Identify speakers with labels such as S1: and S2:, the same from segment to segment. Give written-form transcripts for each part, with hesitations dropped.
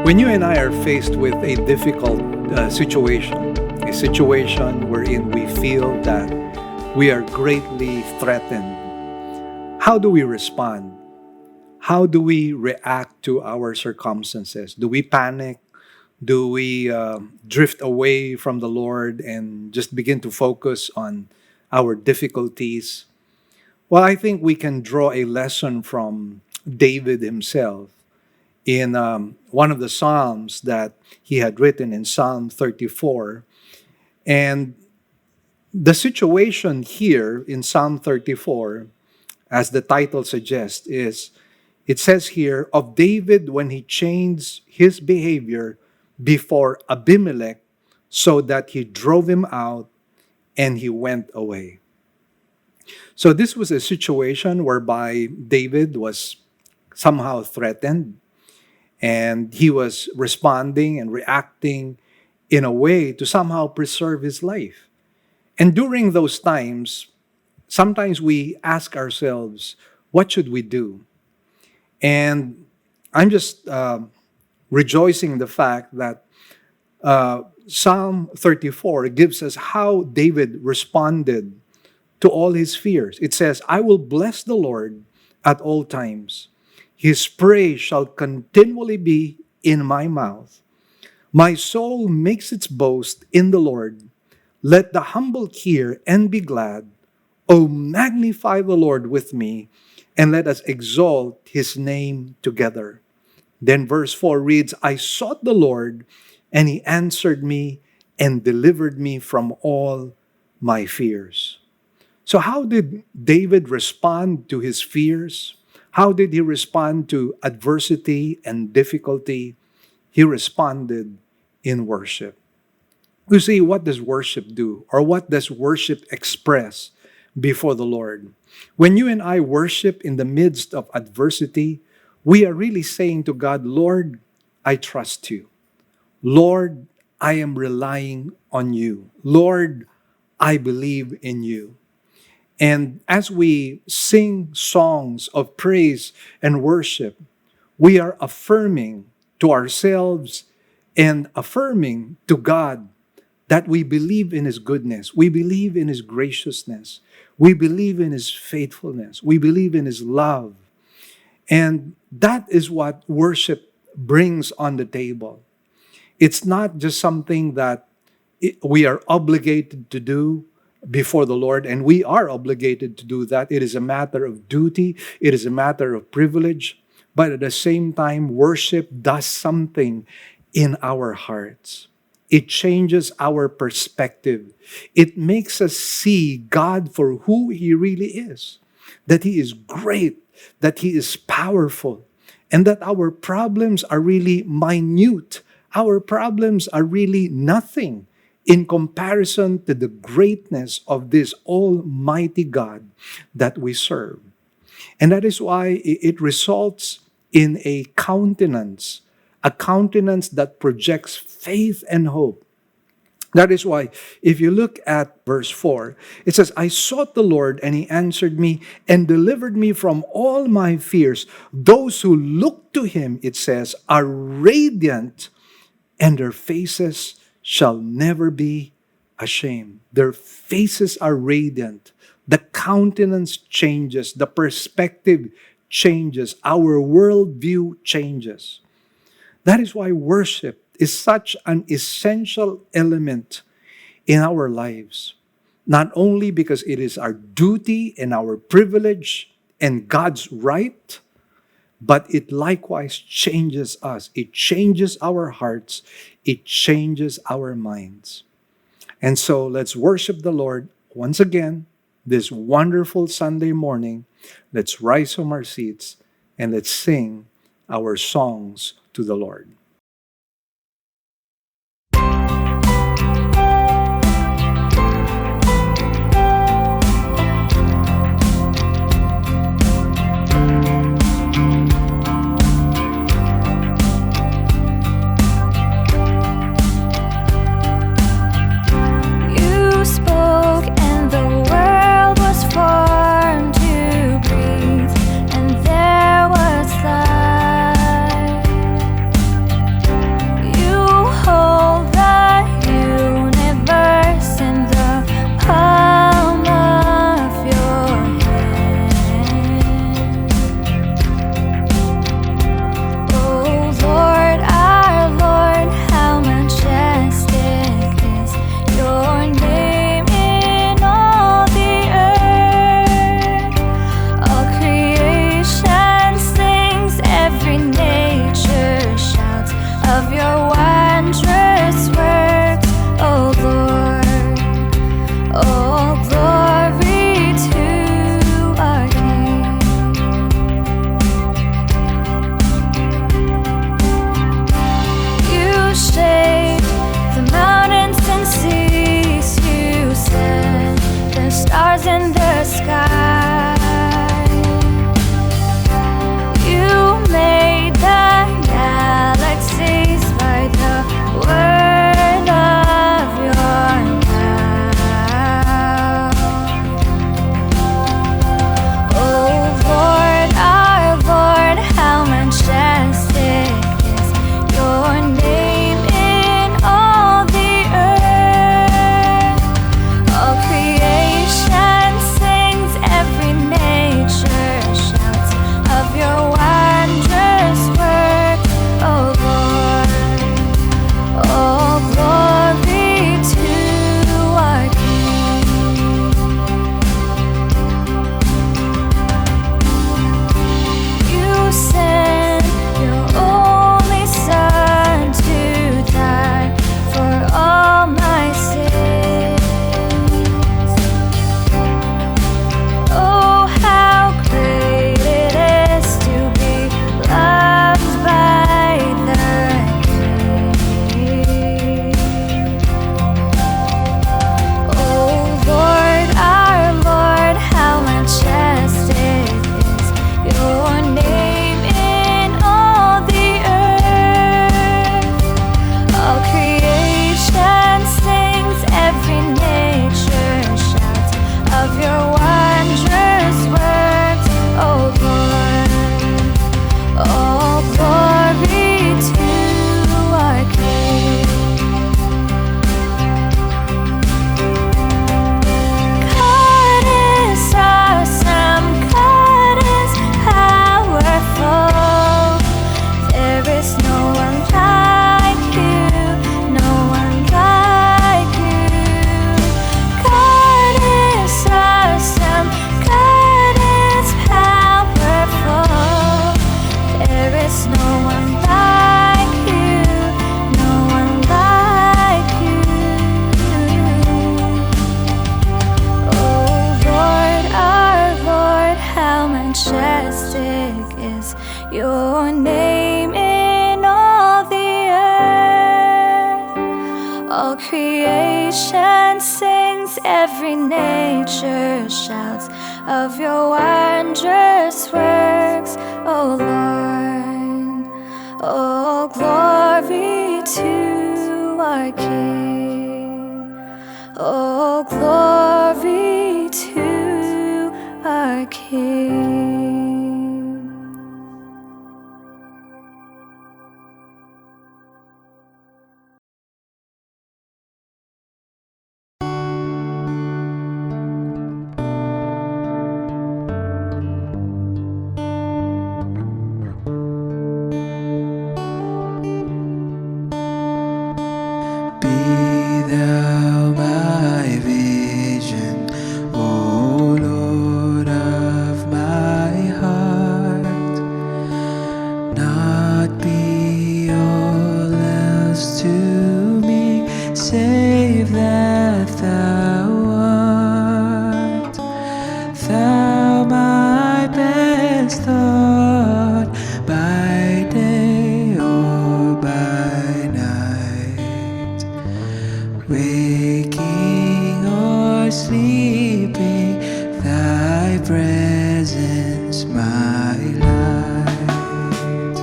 S1: When you and I are faced with a difficult situation, a situation wherein we feel that we are greatly threatened, how do we respond? How do we react to our circumstances? Do we panic? Do we drift away from the Lord and just begin to focus on our difficulties? Well, I think we can draw a lesson from David himself in one of the Psalms that he had written in Psalm 34. And the situation here in Psalm 34, as the title suggests, is it says here of David when he changed his behavior before Abimelech so that he drove him out and he went away. So this was a situation whereby David was somehow threatened, and he was responding and reacting in a way to somehow preserve his life. And during those times, sometimes we ask ourselves, what should we do? And I'm just rejoicing in the fact that Psalm 34 gives us how David responded to all his fears. It says, I will bless the Lord at all times. His praise shall continually be in my mouth. My soul makes its boast in the Lord. Let the humble hear and be glad. O magnify the Lord with me, and let us exalt his name together. Then verse 4 reads, I sought the Lord, and he answered me and delivered me from all my fears. So how did David respond to his fears? How did he respond to adversity and difficulty? He responded in worship. You see, what does worship do? Or what does worship express before the Lord? When you and I worship in the midst of adversity, we are really saying to God, Lord, I trust you. Lord, I am relying on you. Lord, I believe in you. And as we sing songs of praise and worship, we are affirming to ourselves and affirming to God that we believe in his goodness. We believe in his graciousness. We believe in his faithfulness. We believe in his love. And that is what worship brings on the table. It's not just something that we are obligated to do before the Lord, and we are obligated to do that. It is a matter of duty. It is a matter of privilege. But at the same time, worship does something in our hearts. It changes our perspective. It makes us see God for who he really is. That he is great, that he is powerful, and that our problems are really minute. Our problems are really nothing in comparison to the greatness of this almighty God that we serve. And that is why it results in a countenance that projects faith and hope. That is why, if you look at verse 4, it says, I sought the Lord, and he answered me and delivered me from all my fears. Those who look to him, it says, are radiant, and their faces shall never be ashamed. Their faces are radiant. The countenance changes. The perspective changes. Our worldview changes. That is why worship is such an essential element in our lives. Not only because it is our duty and our privilege and God's right, but it likewise changes us. It changes our hearts. It changes our minds. And so let's worship the Lord once again this wonderful Sunday morning. Let's rise from our seats and let's sing our songs to the Lord.
S2: And there was light. your name in all the earth. All creation sings, every nature shouts of your wondrous works, O Lord. Oh, glory to our King. Oh, glory to our King.
S3: Be thou my vision, O Lord of my heart. Not be all else to me, save that thou art. Thou my best thought, by day or by night. Waking or sleeping, thy presence my light.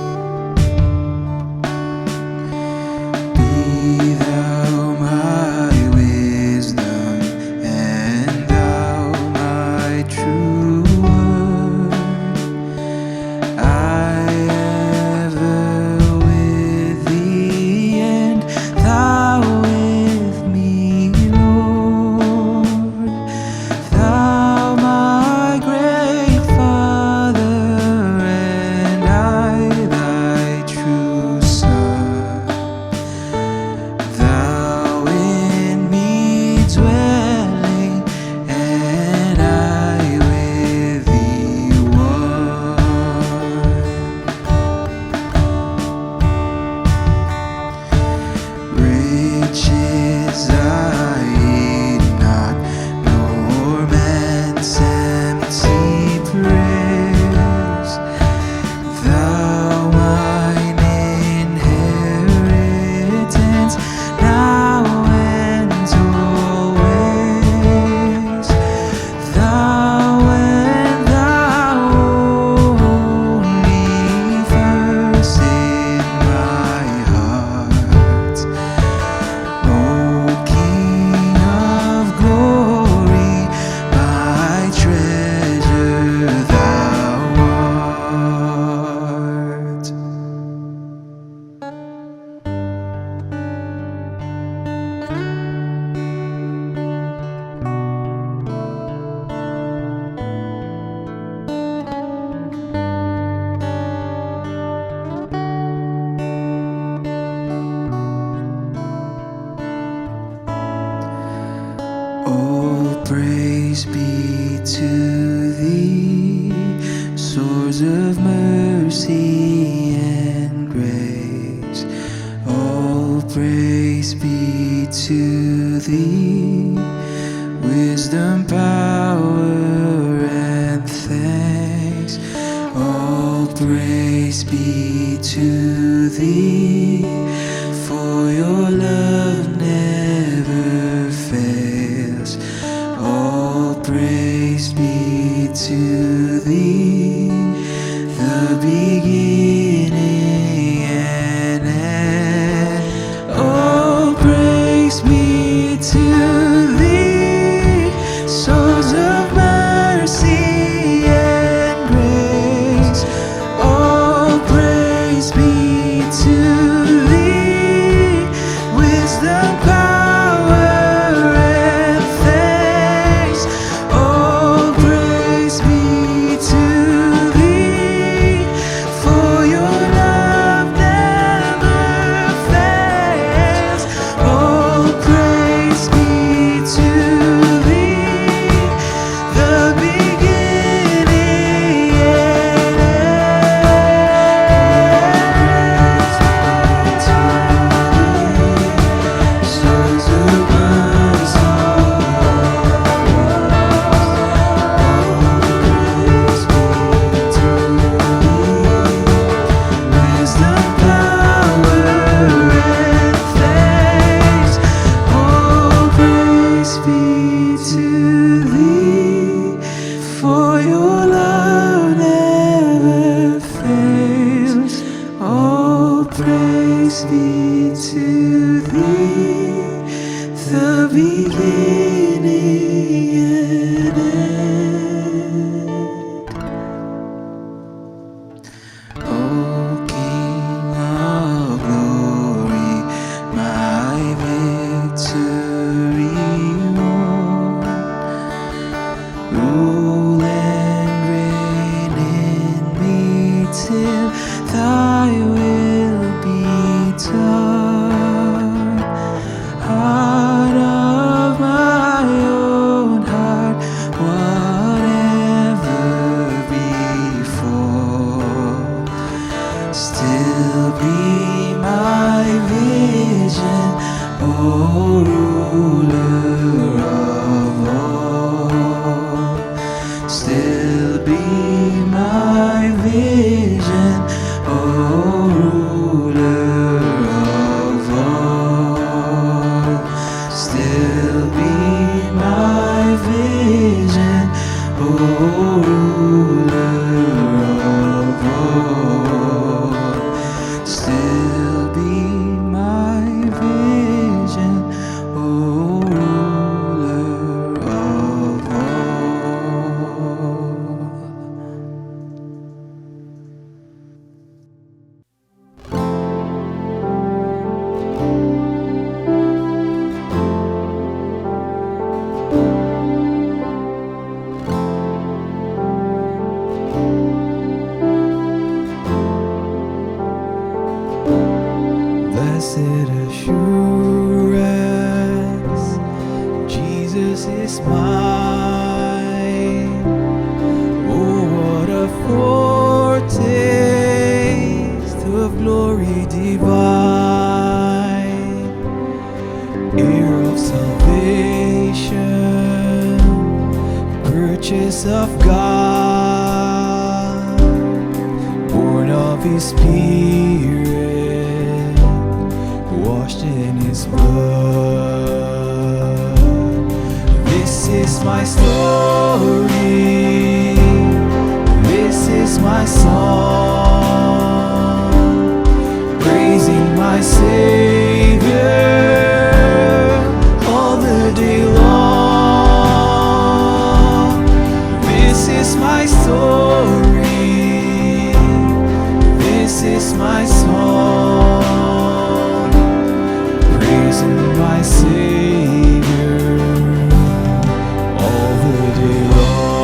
S3: Be thou my wisdom, and thou my true word. I ever with thee, and thou with me, Lord. Thou my great Father, and I thy true Son. Thou in me dwelling, and I with thee one. Riches I eat not, nor man's empty praise. Thou mine inheritance, now and always. Thou and thou only, first in my heart. O King of glory, my treasure thou art. All praise be to thee, source of mercy and grace. All praise be to thee, wisdom, power, and thanks. All praise be to thee, for your love never fails. All praise be to thee, the beginning and end. All praise be to thee, source of mercy and grace. All praise be to thee, wisdom, power, and thanks. All praise be still be my vision, O ruler of all. Still be my vision, O ruler of all. Still be my vision, O ruler of all. Blessed assurance, Jesus is mine. Oh, what a foretaste of glory divine, heir of salvation, purchase of God, born of His Spirit, washed in His blood. This is my story, this is my song, praising my Savior all the day long. This is my story, this is my song, praising my Savior all the day long.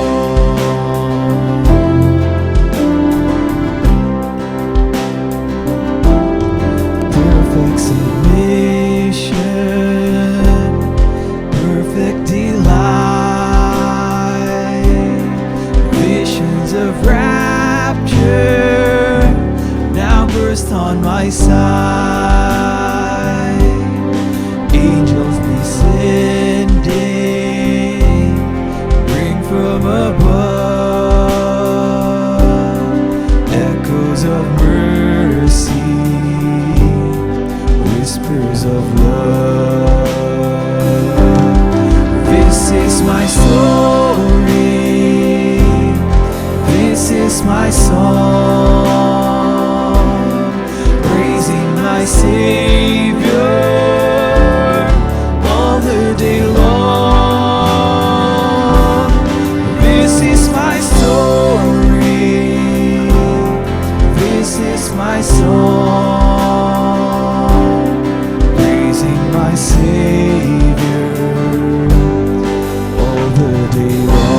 S3: Perfect submission, perfect delight, visions of rapture now burst on my side. Angels descending, bring from above echoes of mercy, whispers of love. This is my story, this is my song, praising my Savior all the day long. This is my story, this is my song, praising my Savior all the day long.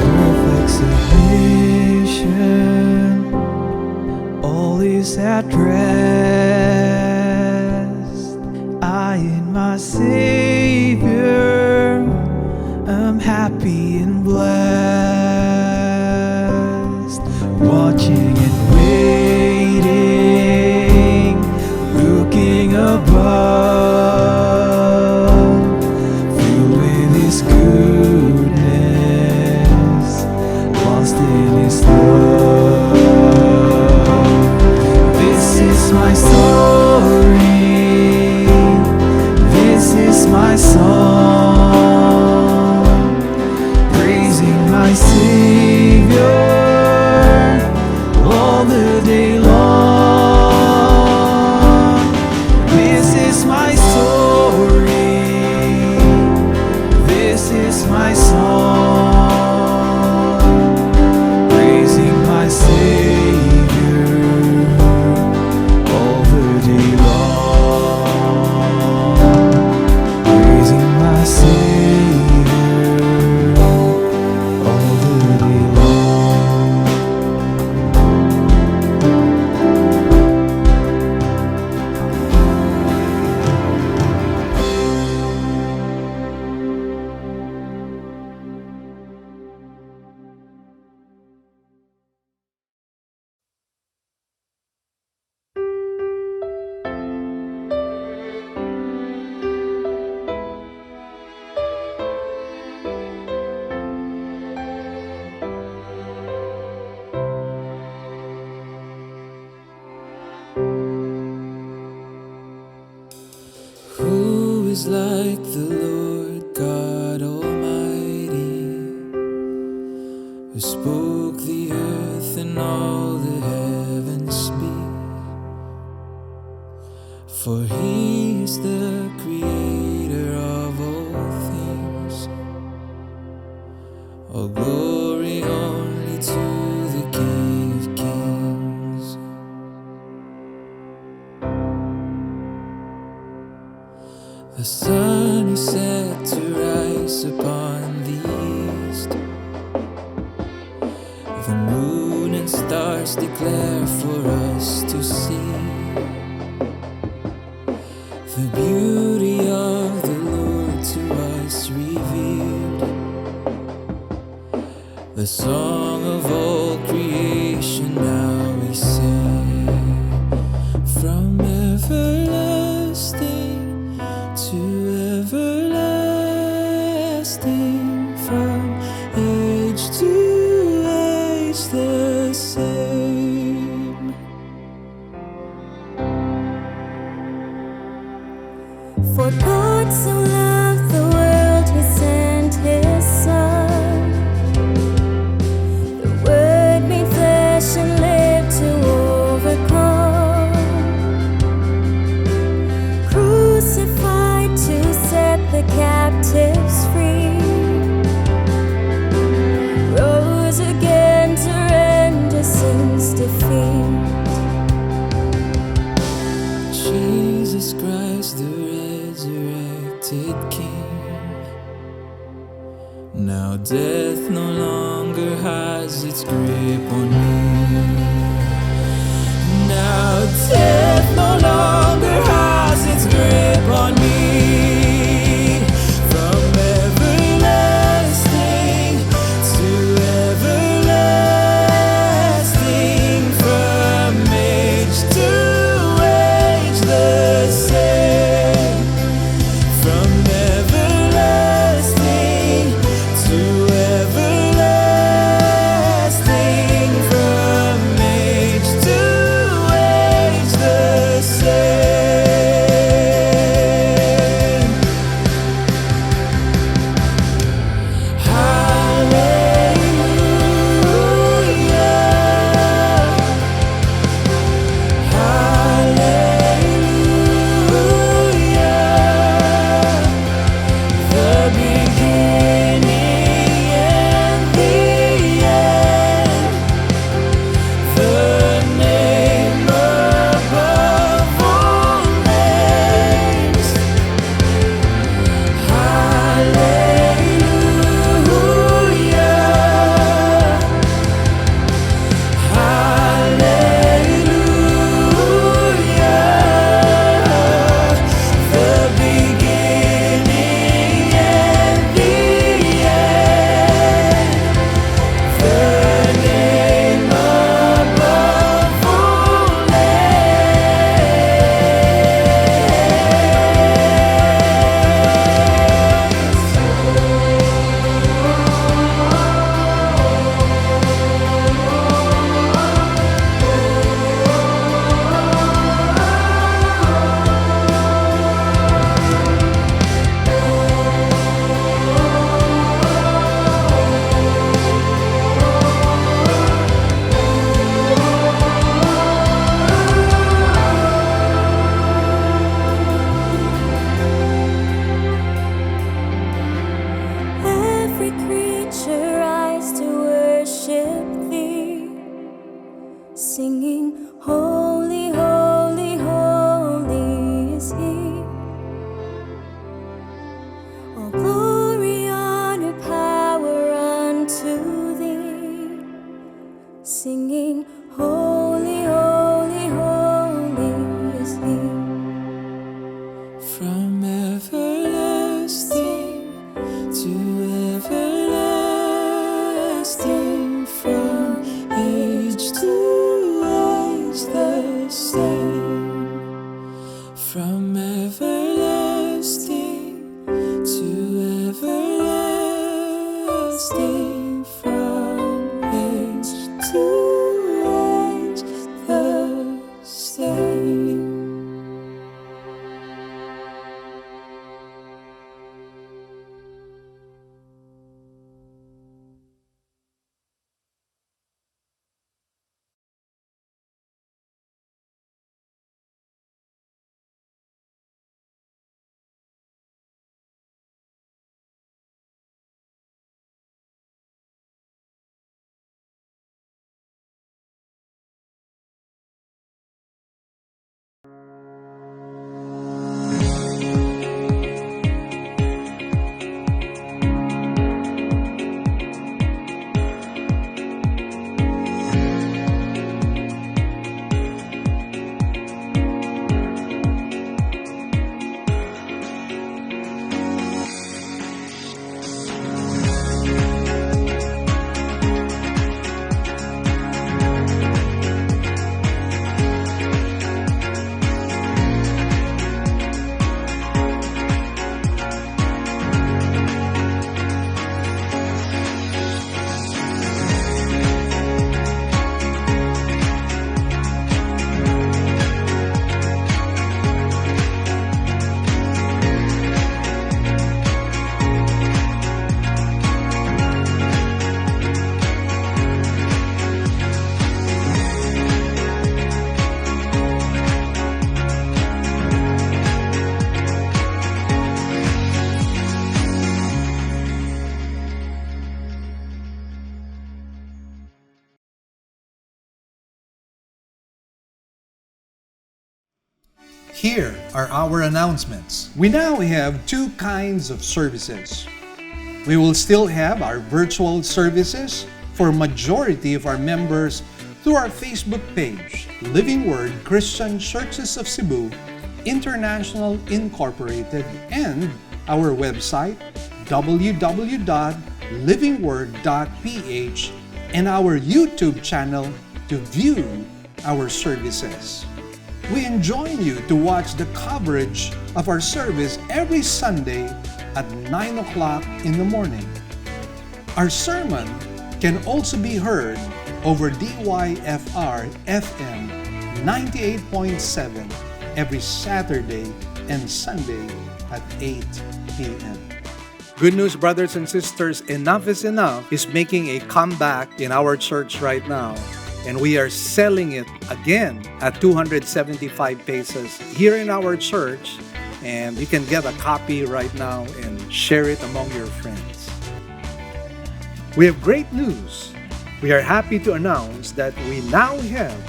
S3: Perfect submission, all is at rest. I in my Savior am happy and blessed, watching and waiting, looking above, filled with His goodness, lost in His love. This is my story, this is my song, praising my Savior all the day long. This is my story, this is my song, praising my Savior all the day long, praising my Savior all the day long. is like the Lord God Almighty, who spoke the earth and all the heavens speak? For he is the creator of all things. All glory only to the King of Kings. The sun is set to rise upon the east. The moon and stars declare for us to see the beauty of the Lord to us revealed. The song of all creation now we sing, from everlasting to everlasting, from age to age the same.
S2: For God so loved the world, he sent his Son. The Word made flesh and lived to overcome. Crucified to set the captives free. Rose again to render sin's defeat.
S3: Jesus Christ, the resurrected King. Now death no longer has its grip on me. Now death no longer has its grip on me. From everlasting to everlasting, from age to age the same. From everlasting to everlasting, from age to age the same. Hallelujah. Hallelujah. The beginning and the end. The name above all names. Hallelujah. The beginning and the end. The name above all
S2: Every creature rise to worship thee, singing, holy, holy, holy is he. All glory, honor, power unto thee, singing, holy, holy, holy is he.
S3: From everlasting to everlasting, from age to age the same. From everlasting to everlasting, from age to age the same.
S1: Here are our announcements. We now have two kinds of services. We will still have our virtual services for majority of our members through our Facebook page, Living Word Christian Churches of Cebu International Incorporated, and our website, www.livingword.ph, and our YouTube channel to view our services. We enjoin you to watch the coverage of our service every Sunday at 9 o'clock in the morning. Our sermon can also be heard over DYFR FM 98.7 every Saturday and Sunday at 8 p.m. Good news, brothers and sisters, Enough is Enough is making a comeback in our church right now. And we are selling it again at 275 pesos here in our church. And you can get a copy right now and share it among your friends. We have great news. We are happy to announce that we now have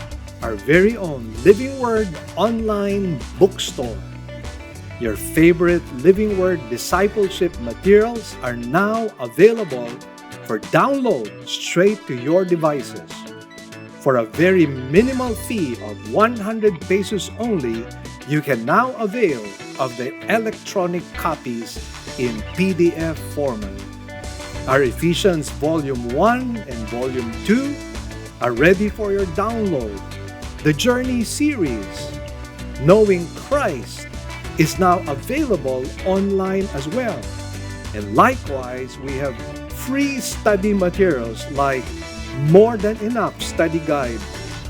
S1: our very own Living Word online bookstore. Your favorite Living Word discipleship materials are now available for download straight to your devices. For a very minimal fee of 100 pesos only, you can now avail of the electronic copies in PDF format. Our Ephesians Volume 1 and Volume 2 are ready for your download. The Journey series, Knowing Christ, is now available online as well. And likewise, we have free study materials like More Than Enough Study Guide,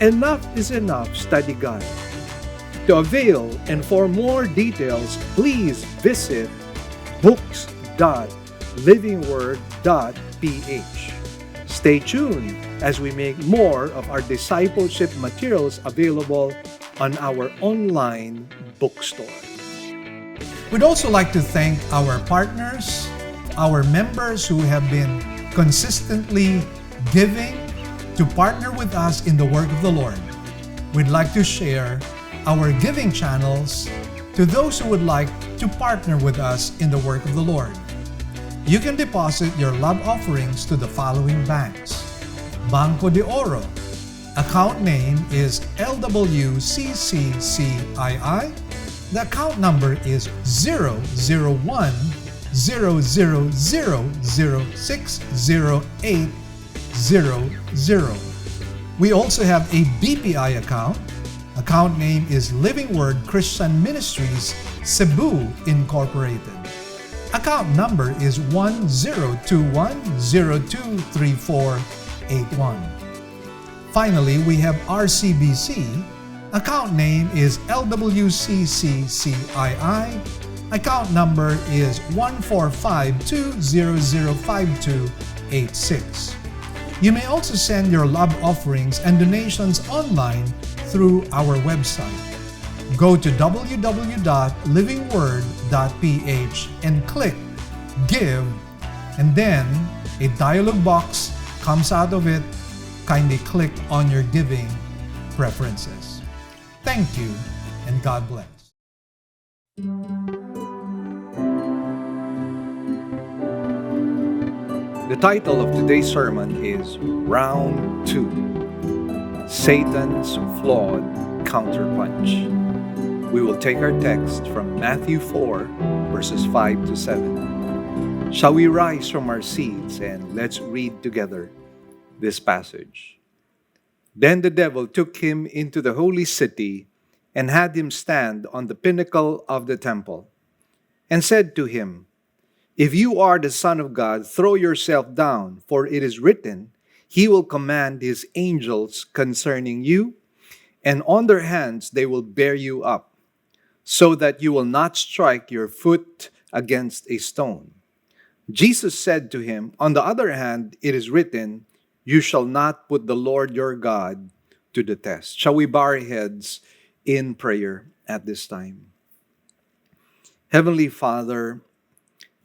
S1: Enough is Enough Study Guide. To avail and for more details, please visit books.livingword.ph. Stay tuned as we make more of our discipleship materials available on our online bookstore. We'd also like to thank our partners, our members who have been consistently giving to partner with us in the work of the Lord. We'd like to share our giving channels to those who would like to partner with us in the work of the Lord. You can deposit your love offerings to the following banks. Banco de Oro. Account name is LWCCCII. The account number is 001-000060800. We also have a BPI account. Account name is Living Word Christian Ministries Cebu Incorporated. Account number is 1021023481. Finally, we have RCBC. Account name is LWCCCII. Account number is 14520052886. You may also send your love offerings and donations online through our website. Go to www.livingword.ph and click Give, and then a dialog box comes out of it. Kindly click on your giving preferences. Thank you, and God bless. The title of today's sermon is Round 2, Satan's Flawed Counterpunch. We will take our text from Matthew 4, verses 5 to 7. Shall we rise from our seats and let's read together this passage? Then the devil took him into the holy city and had him stand on the pinnacle of the temple and said to him, If you are the Son of God, throw yourself down, for it is written, He will command His angels concerning you, and on their hands they will bear you up, so that you will not strike your foot against a stone. Jesus said to him, On the other hand, it is written, You shall not put the Lord your God to the test. Shall we bow our heads in prayer at this time? Heavenly Father,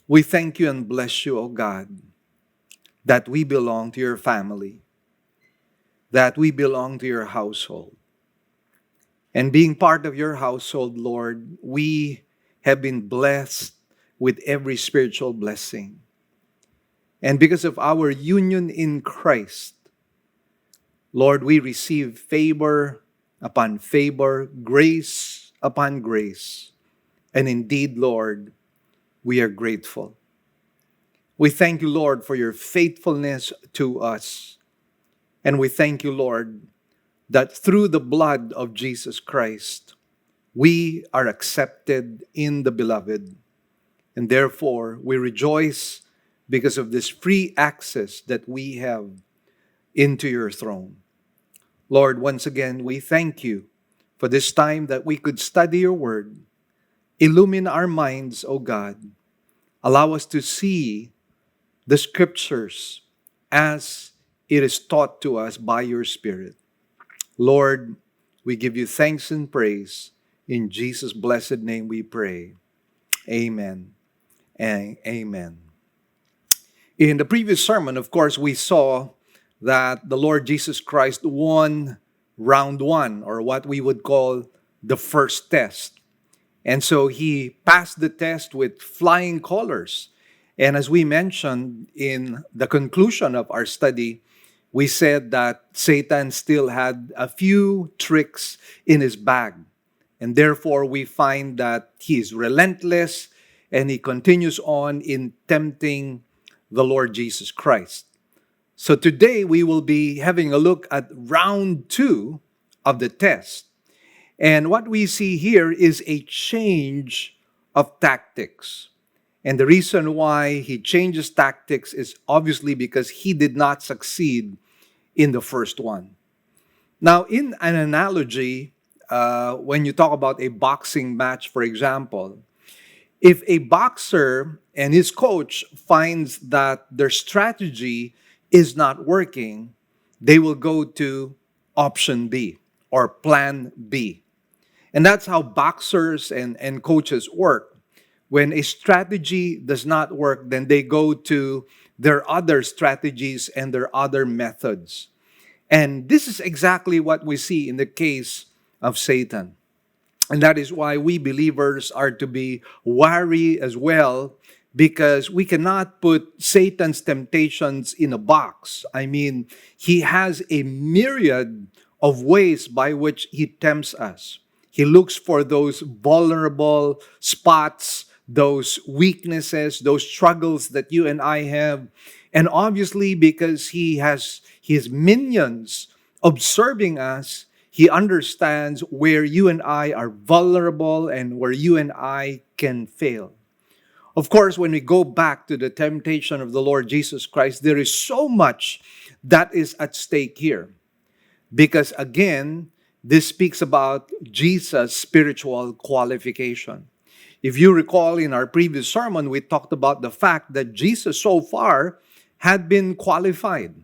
S1: we thank you and bless you, O God, that we belong to your family, that we belong to your household. And being part of your household, Lord, we have been blessed with every spiritual blessing. And because of our union in Christ, Lord, we receive favor upon favor, grace upon grace. And indeed, Lord, we are grateful. We thank you, Lord, for your faithfulness to us. And we thank you, Lord, that through the blood of Jesus Christ, we are accepted in the Beloved. And therefore, we rejoice because of this free access that we have into your throne. Lord, once again, we thank you for this time that we could study your word. Illumine our minds, O God. Allow us to see the scriptures as it is taught to us by your Spirit. Lord, we give you thanks and praise. In Jesus' blessed name we pray. Amen and amen. In the previous sermon, of course, we saw that the Lord Jesus Christ won round one, or what we would call the first test. And so he passed the test with flying colors. And as we mentioned in the conclusion of our study, we said that Satan still had a few tricks in his bag. And therefore, we find that he is relentless and he continues on in tempting the Lord Jesus Christ. So today, we will be having a look at round two of the test. And what we see here is a change of tactics. And the reason why he changes tactics is obviously because he did not succeed in the first one. Now, in an analogy, when you talk about a boxing match, for example, if a boxer and his coach finds that their strategy is not working, they will go to option B or plan B. And that's how boxers and coaches work. When a strategy does not work, then they go to their other strategies and their other methods. And this is exactly what we see in the case of Satan. And that is why we believers are to be wary as well, because we cannot put Satan's temptations in a box. I mean, he has a myriad of ways by which he tempts us. He looks for those vulnerable spots, those weaknesses, those struggles that you and I have. And obviously, because he has his minions observing us, he understands where you and I are vulnerable and where you and I can fail. Of course, when we go back to the temptation of the Lord Jesus Christ, there is so much that is at stake here. Because again, this speaks about Jesus' spiritual qualification. If you recall in our previous sermon, we talked about the fact that Jesus so far had been qualified.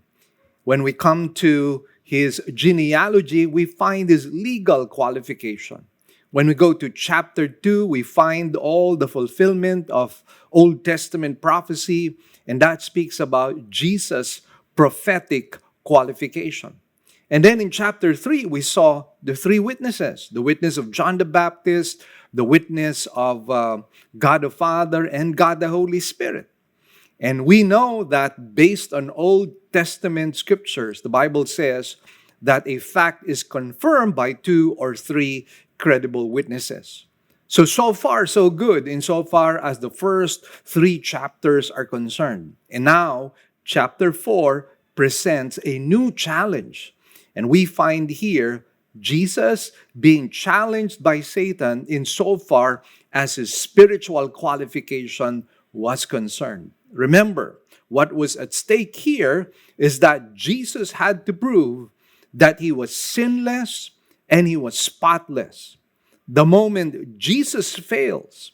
S1: When we come to his genealogy, we find his legal qualification. When we go to chapter 2, we find all the fulfillment of Old Testament prophecy, and that speaks about Jesus' prophetic qualification. And then in chapter 3, we saw the three witnesses, the witness of John the Baptist, the witness of God the Father, and God the Holy Spirit. And we know that based on Old Testament scriptures, the Bible says that a fact is confirmed by 2 or 3 credible witnesses. So far, so good, insofar as the first 3 chapters are concerned. And now, chapter 4 presents a new challenge. And we find here Jesus being challenged by Satan insofar as his spiritual qualification was concerned. Remember, what was at stake here is that Jesus had to prove that he was sinless and he was spotless. The moment Jesus fails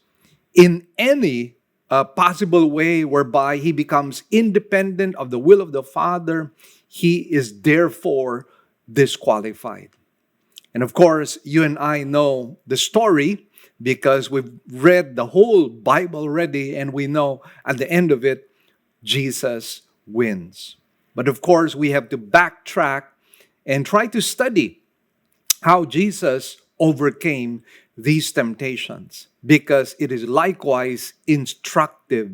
S1: in any possible way whereby he becomes independent of the will of the Father, he is therefore disqualified. And of course, you and I know the story because we've read the whole Bible already, and we know at the end of it, Jesus wins. But of course, we have to backtrack and try to study how Jesus overcame these temptations, because it is likewise instructive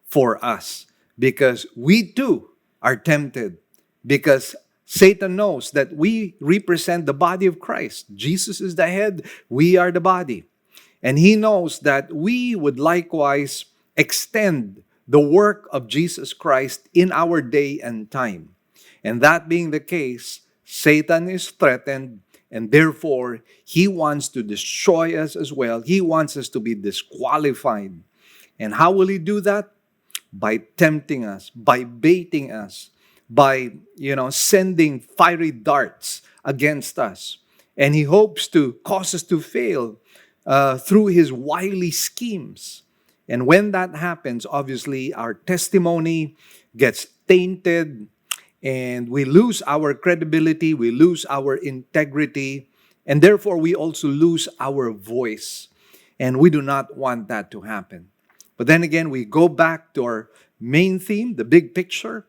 S1: for us, because we too are tempted, because Satan knows that we represent the body of Christ. Jesus is the head, we are the body. And he knows that we would likewise extend the work of Jesus Christ in our day and time. And that being the case, Satan is threatened, and therefore he wants to destroy us as well. He wants us to be disqualified. And how will he do that? By tempting us, by baiting us, by sending fiery darts against us. And he hopes to cause us to fail through his wily schemes. And when that happens, obviously our testimony gets tainted, and we lose our credibility, we lose our integrity, and therefore we also lose our voice. And we do not want that to happen. But then again, we go back to our main theme, the big picture,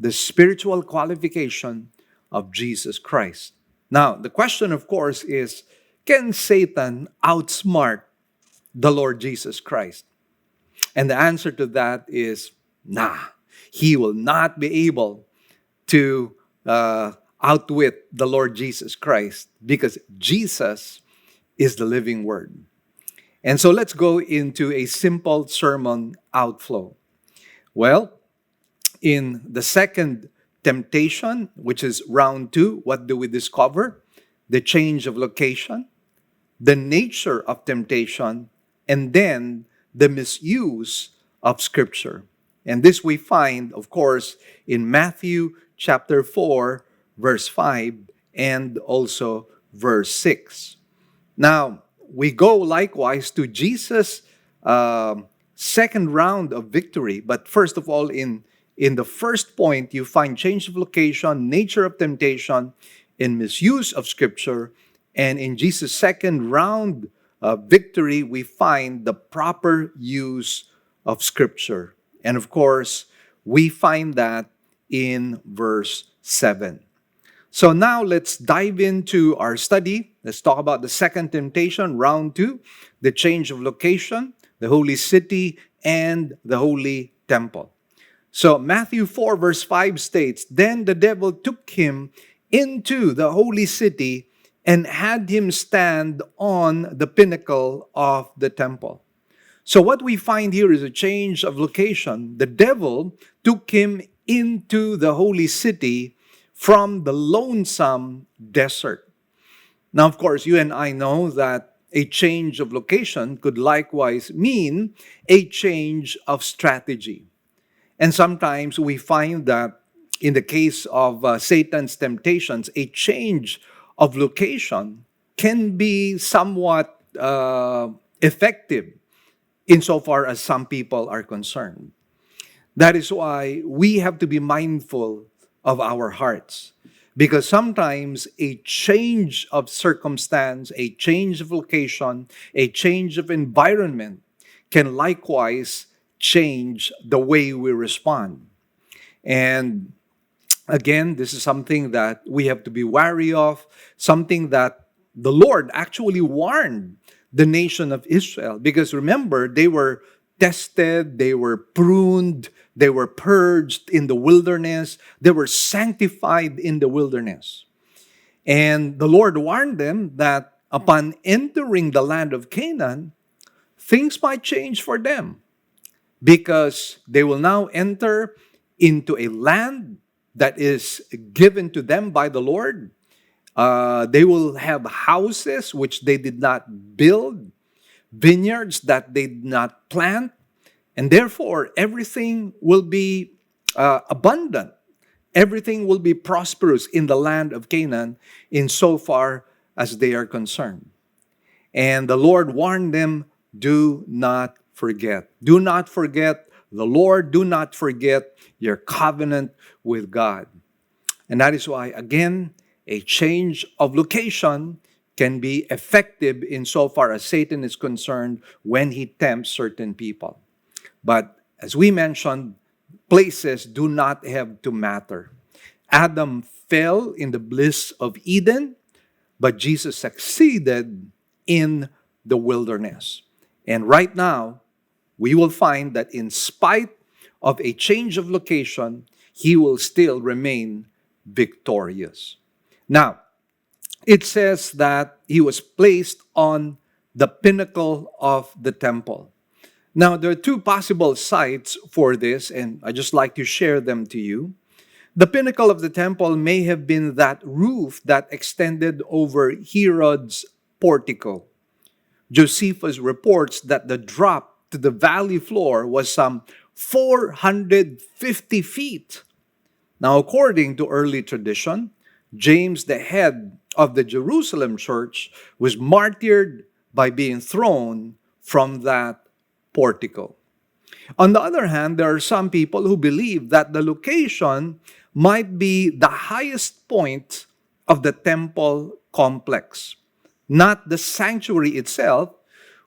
S1: the spiritual qualification of Jesus Christ. Now, the question, of course, is, can Satan outsmart the Lord Jesus Christ? And the answer to that is, nah, he will not be able to outwit the Lord Jesus Christ, because Jesus is the living Word. And so let's go into a simple sermon outflow. Well, in the second temptation, which is round 2, what do we discover? The change of location, the nature of temptation, and then the misuse of Scripture. And this we find, of course, in Matthew chapter 4, verse 5, and also verse 6. Now, we go likewise to Jesus' second round of victory. But first of all, in the first point, you find change of location, nature of temptation, and misuse of Scripture. And in Jesus' second round of victory, we find the proper use of Scripture. And of course, we find that in verse 7. So now let's dive into our study. Let's talk about the second temptation, round 2, the change of location, the holy city, and the holy temple. So Matthew 4 verse 5 states, "Then the devil took him into the holy city and had him stand on the pinnacle of the temple." So what we find here is a change of location. The devil took him into the holy city from the lonesome desert. Now, of course, you and I know that a change of location could likewise mean a change of strategy. And sometimes we find that in the case of Satan's temptations, a change of location can be somewhat effective insofar as some people are concerned. That is why we have to be mindful of our hearts. Because sometimes a change of circumstance, a change of location, a change of environment can likewise change the way we respond. And again, this is something that we have to be wary of, something that the Lord actually warned the nation of Israel. Because remember, they were tested, they were pruned, they were purged in the wilderness, they were sanctified in the wilderness. And the Lord warned them that upon entering the land of Canaan, things might change for them, because they will now enter into a land that is given to them by the Lord. They will have houses which they did not build, vineyards that they did not plant, and therefore everything will be abundant. Everything will be prosperous in the land of Canaan insofar as they are concerned. And the Lord warned them, do not forget. Do not forget the Lord. Do not forget your covenant with God. And that is why, again, a change of location can be effective insofar as Satan is concerned when he tempts certain people. But as we mentioned, places do not have to matter. Adam fell in the bliss of Eden. but Jesus succeeded in the wilderness. And right now, we will find that in spite of a change of location, he will still remain victorious. Now, it says that he was placed on the pinnacle of the temple. Now, there are two possible sites for this, and I just like to share them to you. The pinnacle of the temple may have been that roof that extended over Herod's portico. Josephus reports that the drop to the valley floor was some 450 feet. Now, according to early tradition, James, the head of the Jerusalem church, was martyred by being thrown from that portico. On the other hand, there are some people who believe that the location might be the highest point of the temple complex, not the sanctuary itself,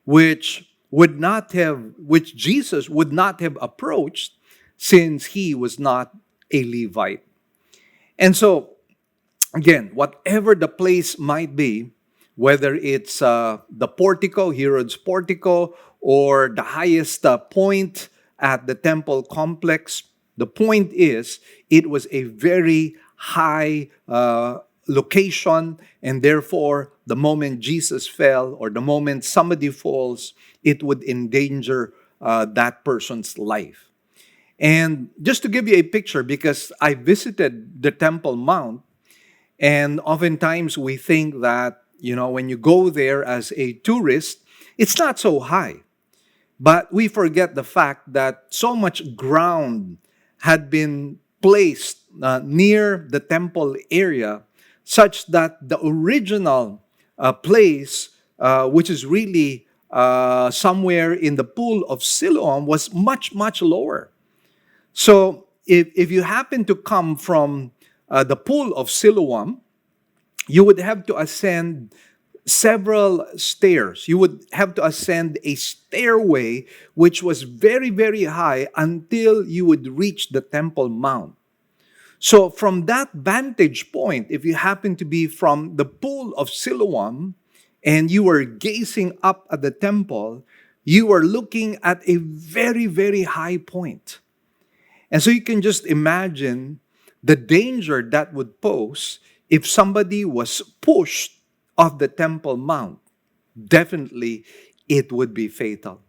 S1: which Jesus would not have approached since he was not a Levite. And so, again, whatever the place might be, whether it's the portico, Herod's portico, or the highest point at the temple complex, the point is it was a very high location, and therefore the moment Jesus fell or the moment somebody falls, it would endanger that person's life. And just to give you a picture, because I visited the Temple Mount, and oftentimes we think that, when you go there as a tourist, it's not so high. But we forget the fact that so much ground had been placed near the temple area such that the original place, which is really somewhere in the pool of Siloam, was much, much lower. So if you happen to come from the pool of Siloam, you would have to ascend several stairs. You would have to ascend a stairway which was very, very high until you would reach the Temple Mount. So from that vantage point, if you happen to be from the pool of Siloam and you were gazing up at the temple, you were looking at a very, very high point. And so you can just imagine the danger that would pose if somebody was pushed off the Temple Mount. Definitely, it would be fatal.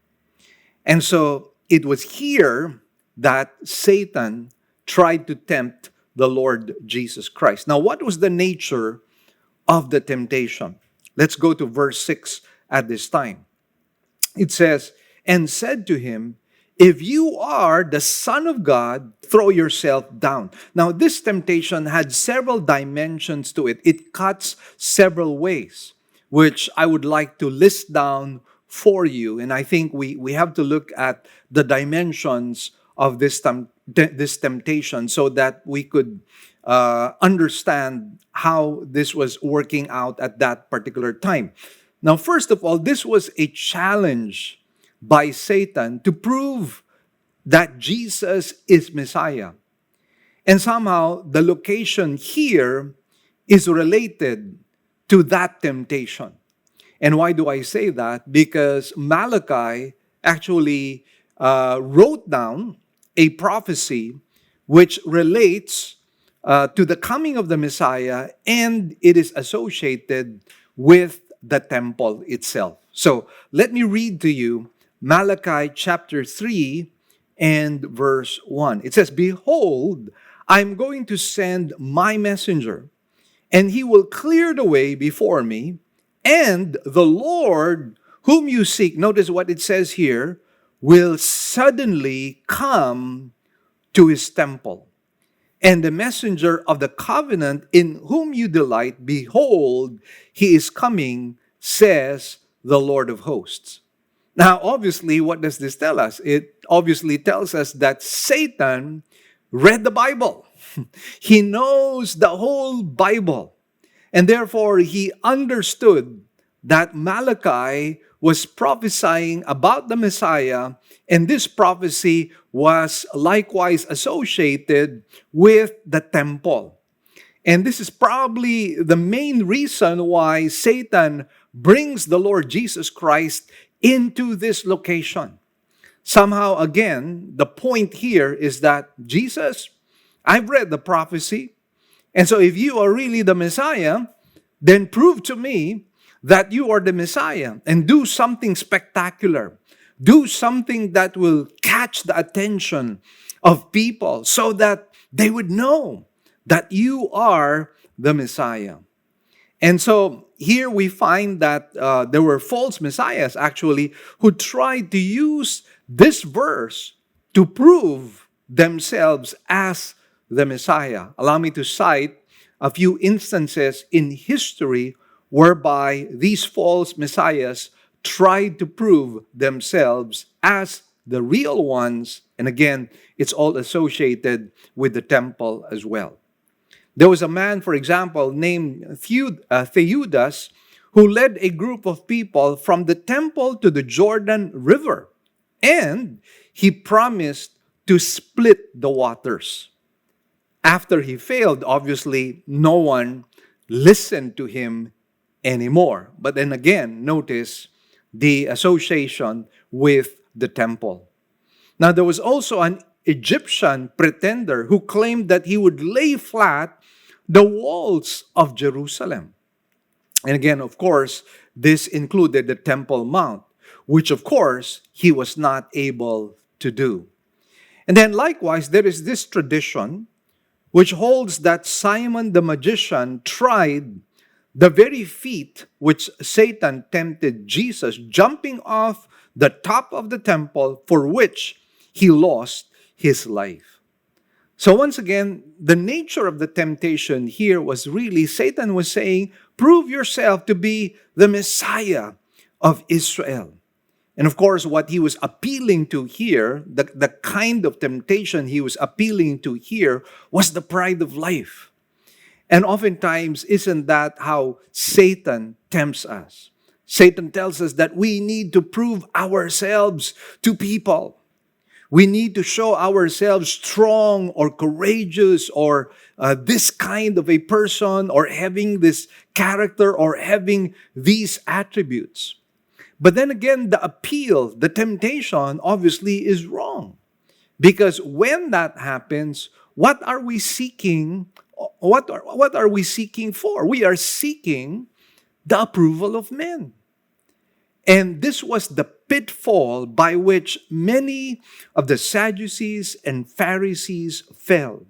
S1: And so it was here that Satan tried to tempt the Lord Jesus Christ. Now, what was the nature of the temptation? Let's go to verse 6 at this time. It says, "And said to him, if you are the Son of God, throw yourself down." Now, this temptation had several dimensions to it. It cuts several ways, which I would like to list down for you. And I think we have to look at the dimensions of this temptation so that we could understand how this was working out at that particular time. Now, first of all, this was a challenge by Satan to prove that Jesus is Messiah. And somehow the location here is related to that temptation. And why do I say that? Because Malachi actually wrote down a prophecy which relates to the coming of the Messiah, and it is associated with the temple itself. So let me read to you Malachi chapter 3 and verse 1. It says, "Behold, I am going to send my messenger, and he will clear the way before me, and the Lord whom you seek," notice what it says here, "will suddenly come to his temple. And the messenger of the covenant in whom you delight, behold, he is coming, says the Lord of hosts." Now, obviously, what does this tell us? It obviously tells us that Satan read the Bible. He knows the whole Bible. And therefore, he understood that Malachi was prophesying about the Messiah, and this prophecy was likewise associated with the temple. And this is probably the main reason why Satan brings the Lord Jesus Christ into this location. Somehow, again, the point here is that Jesus, I've read the prophecy, and so if you are really the Messiah, then prove to me that you are the Messiah and do something spectacular. Do something that will catch the attention of people so that they would know that you are the Messiah. And so here we find that there were false messiahs actually who tried to use this verse to prove themselves as the Messiah. Allow me to cite a few instances in history whereby these false messiahs tried to prove themselves as the real ones. And again, it's all associated with the temple as well. There was a man, for example, named Theudas, who led a group of people from the temple to the Jordan River. And he promised to split the waters. After he failed, obviously, no one listened to him anymore. But then again, notice the association with the temple. Now, there was also an Egyptian pretender who claimed that he would lay flat the walls of Jerusalem. And again, of course, this included the Temple Mount, which of course he was not able to do. And then likewise, there is this tradition which holds that Simon the magician tried the very feat which Satan tempted Jesus, jumping off the top of the temple, for which he lost his life. So once again, the nature of the temptation here was really Satan was saying, prove yourself to be the Messiah of Israel. And of course, what he was appealing to here, the kind of temptation he was appealing to here, was the pride of life. And oftentimes, isn't that how Satan tempts us? Satan tells us that we need to prove ourselves to people. We need to show ourselves strong or courageous or this kind of a person or having this character or having these attributes. But then again, the appeal, the temptation obviously is wrong. Because when that happens, what are we seeking? What are we seeking for? We are seeking the approval of men. And this was the pitfall by which many of the Sadducees and Pharisees fell.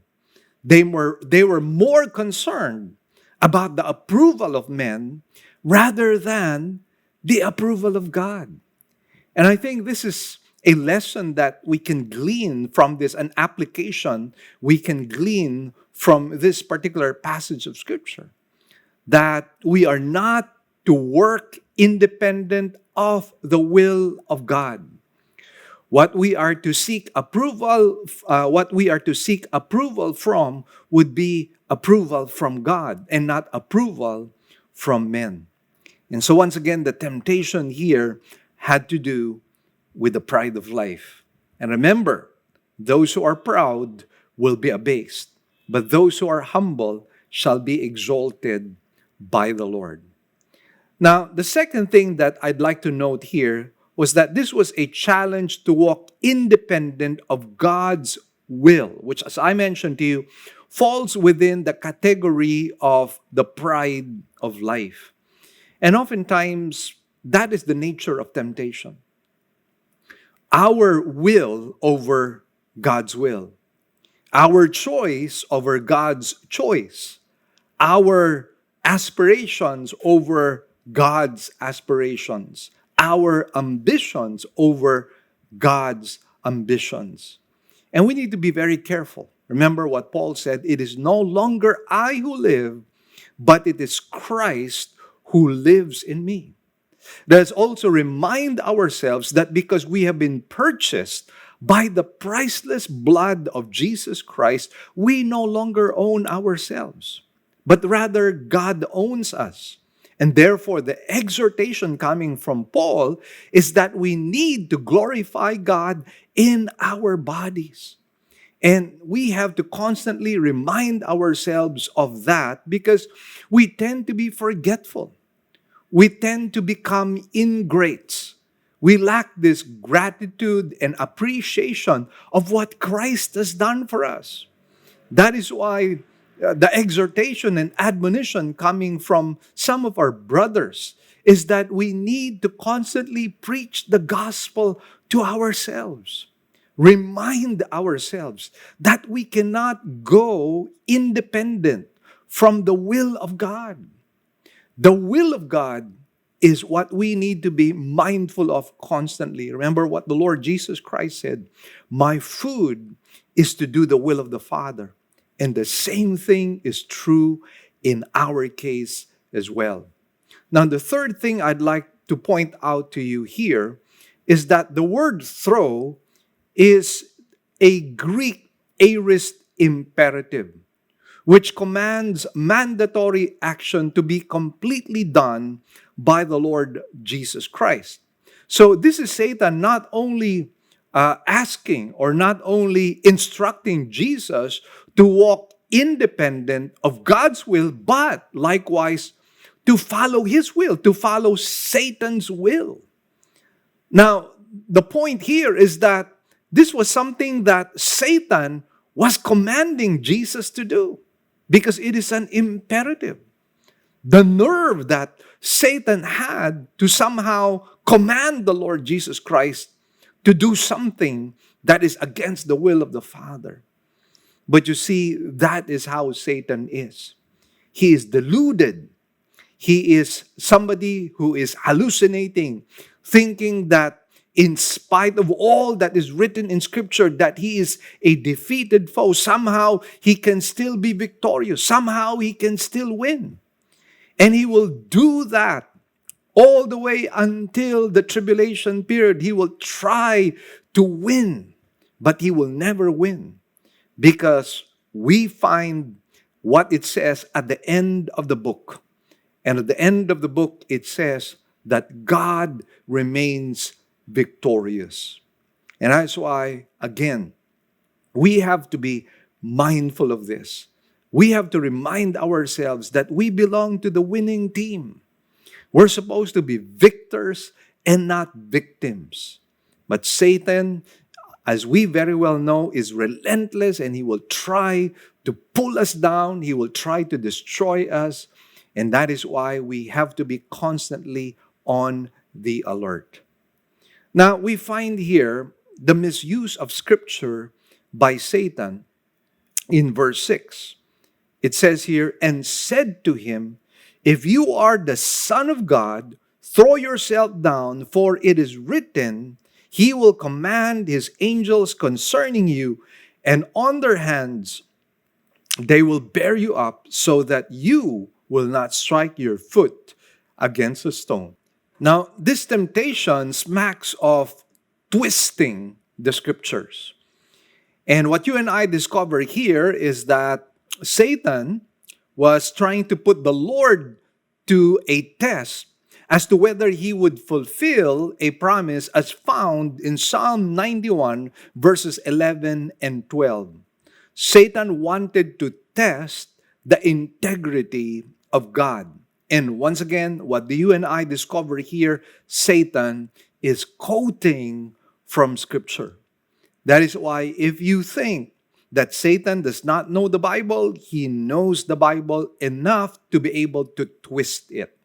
S1: They were more concerned about the approval of men rather than the approval of God. And I think this is a lesson that we can glean from this, an application we can glean from this particular passage of Scripture. That we are not to work independent of the will of God. What we are to seek approval from would be approval from God and not approval from men. And so once again, the temptation here had to do with the pride of life. And remember, those who are proud will be abased, but those who are humble shall be exalted by the Lord. Now, the second thing that I'd like to note here was that this was a challenge to walk independent of God's will, which, as I mentioned to you, falls within the category of the pride of life. And oftentimes, that is the nature of temptation. Our will over God's will. Our choice over God's choice. Our aspirations over God's aspirations. Our ambitions over God's ambitions. And we need to be very careful. Remember what Paul said, it is no longer I who live, but it is Christ who lives in me. Let's also remind ourselves that because we have been purchased by the priceless blood of Jesus Christ, we no longer own ourselves, but rather God owns us. And therefore, the exhortation coming from Paul is that we need to glorify God in our bodies. And we have to constantly remind ourselves of that because we tend to be forgetful. We tend to become ingrates. We lack this gratitude and appreciation of what Christ has done for us. That is why the exhortation and admonition coming from some of our brothers is that we need to constantly preach the gospel to ourselves. Remind ourselves that we cannot go independent from the will of God. The will of God is what we need to be mindful of constantly. Remember what the Lord Jesus Christ said, "My food is to do the will of the Father." And the same thing is true in our case as well. Now, the third thing I'd like to point out to you here is that the word throw is a Greek aorist imperative, which commands mandatory action to be completely done by the Lord Jesus Christ. So this is Satan not only asking or not only instructing Jesus to walk independent of God's will, but likewise to follow his will, to follow Satan's will. Now, the point here is that this was something that Satan was commanding Jesus to do because it is an imperative. The nerve that Satan had to somehow command the Lord Jesus Christ to do something that is against the will of the Father. But you see, that is how Satan is. He is deluded. He is somebody who is hallucinating, thinking that in spite of all that is written in Scripture, that he is a defeated foe. Somehow he can still be victorious. Somehow he can still win. And he will do that all the way until the tribulation period. He will try to win, but he will never win because we find what it says at the end of the book. And at the end of the book, it says that God remains victorious. And that's why, again, we have to be mindful of this. We have to remind ourselves that we belong to the winning team. We're supposed to be victors and not victims. But Satan, as we very well know, is relentless and he will try to pull us down. He will try to destroy us. And that is why we have to be constantly on the alert. Now, we find here the misuse of Scripture by Satan in verse 6. It says here, "And said to him, If you are the Son of God, throw yourself down, for it is written, He will command His angels concerning you, and on their hands they will bear you up, so that you will not strike your foot against a stone." Now, this temptation smacks of twisting the Scriptures. And what you and I discover here is that Satan was trying to put the Lord to a test as to whether he would fulfill a promise as found in Psalm 91, verses 11 and 12. Satan wanted to test the integrity of God. And once again, what do you and I discover here? Satan is quoting from Scripture. That is why if you think that Satan does not know the Bible, he knows the Bible enough to be able to twist it.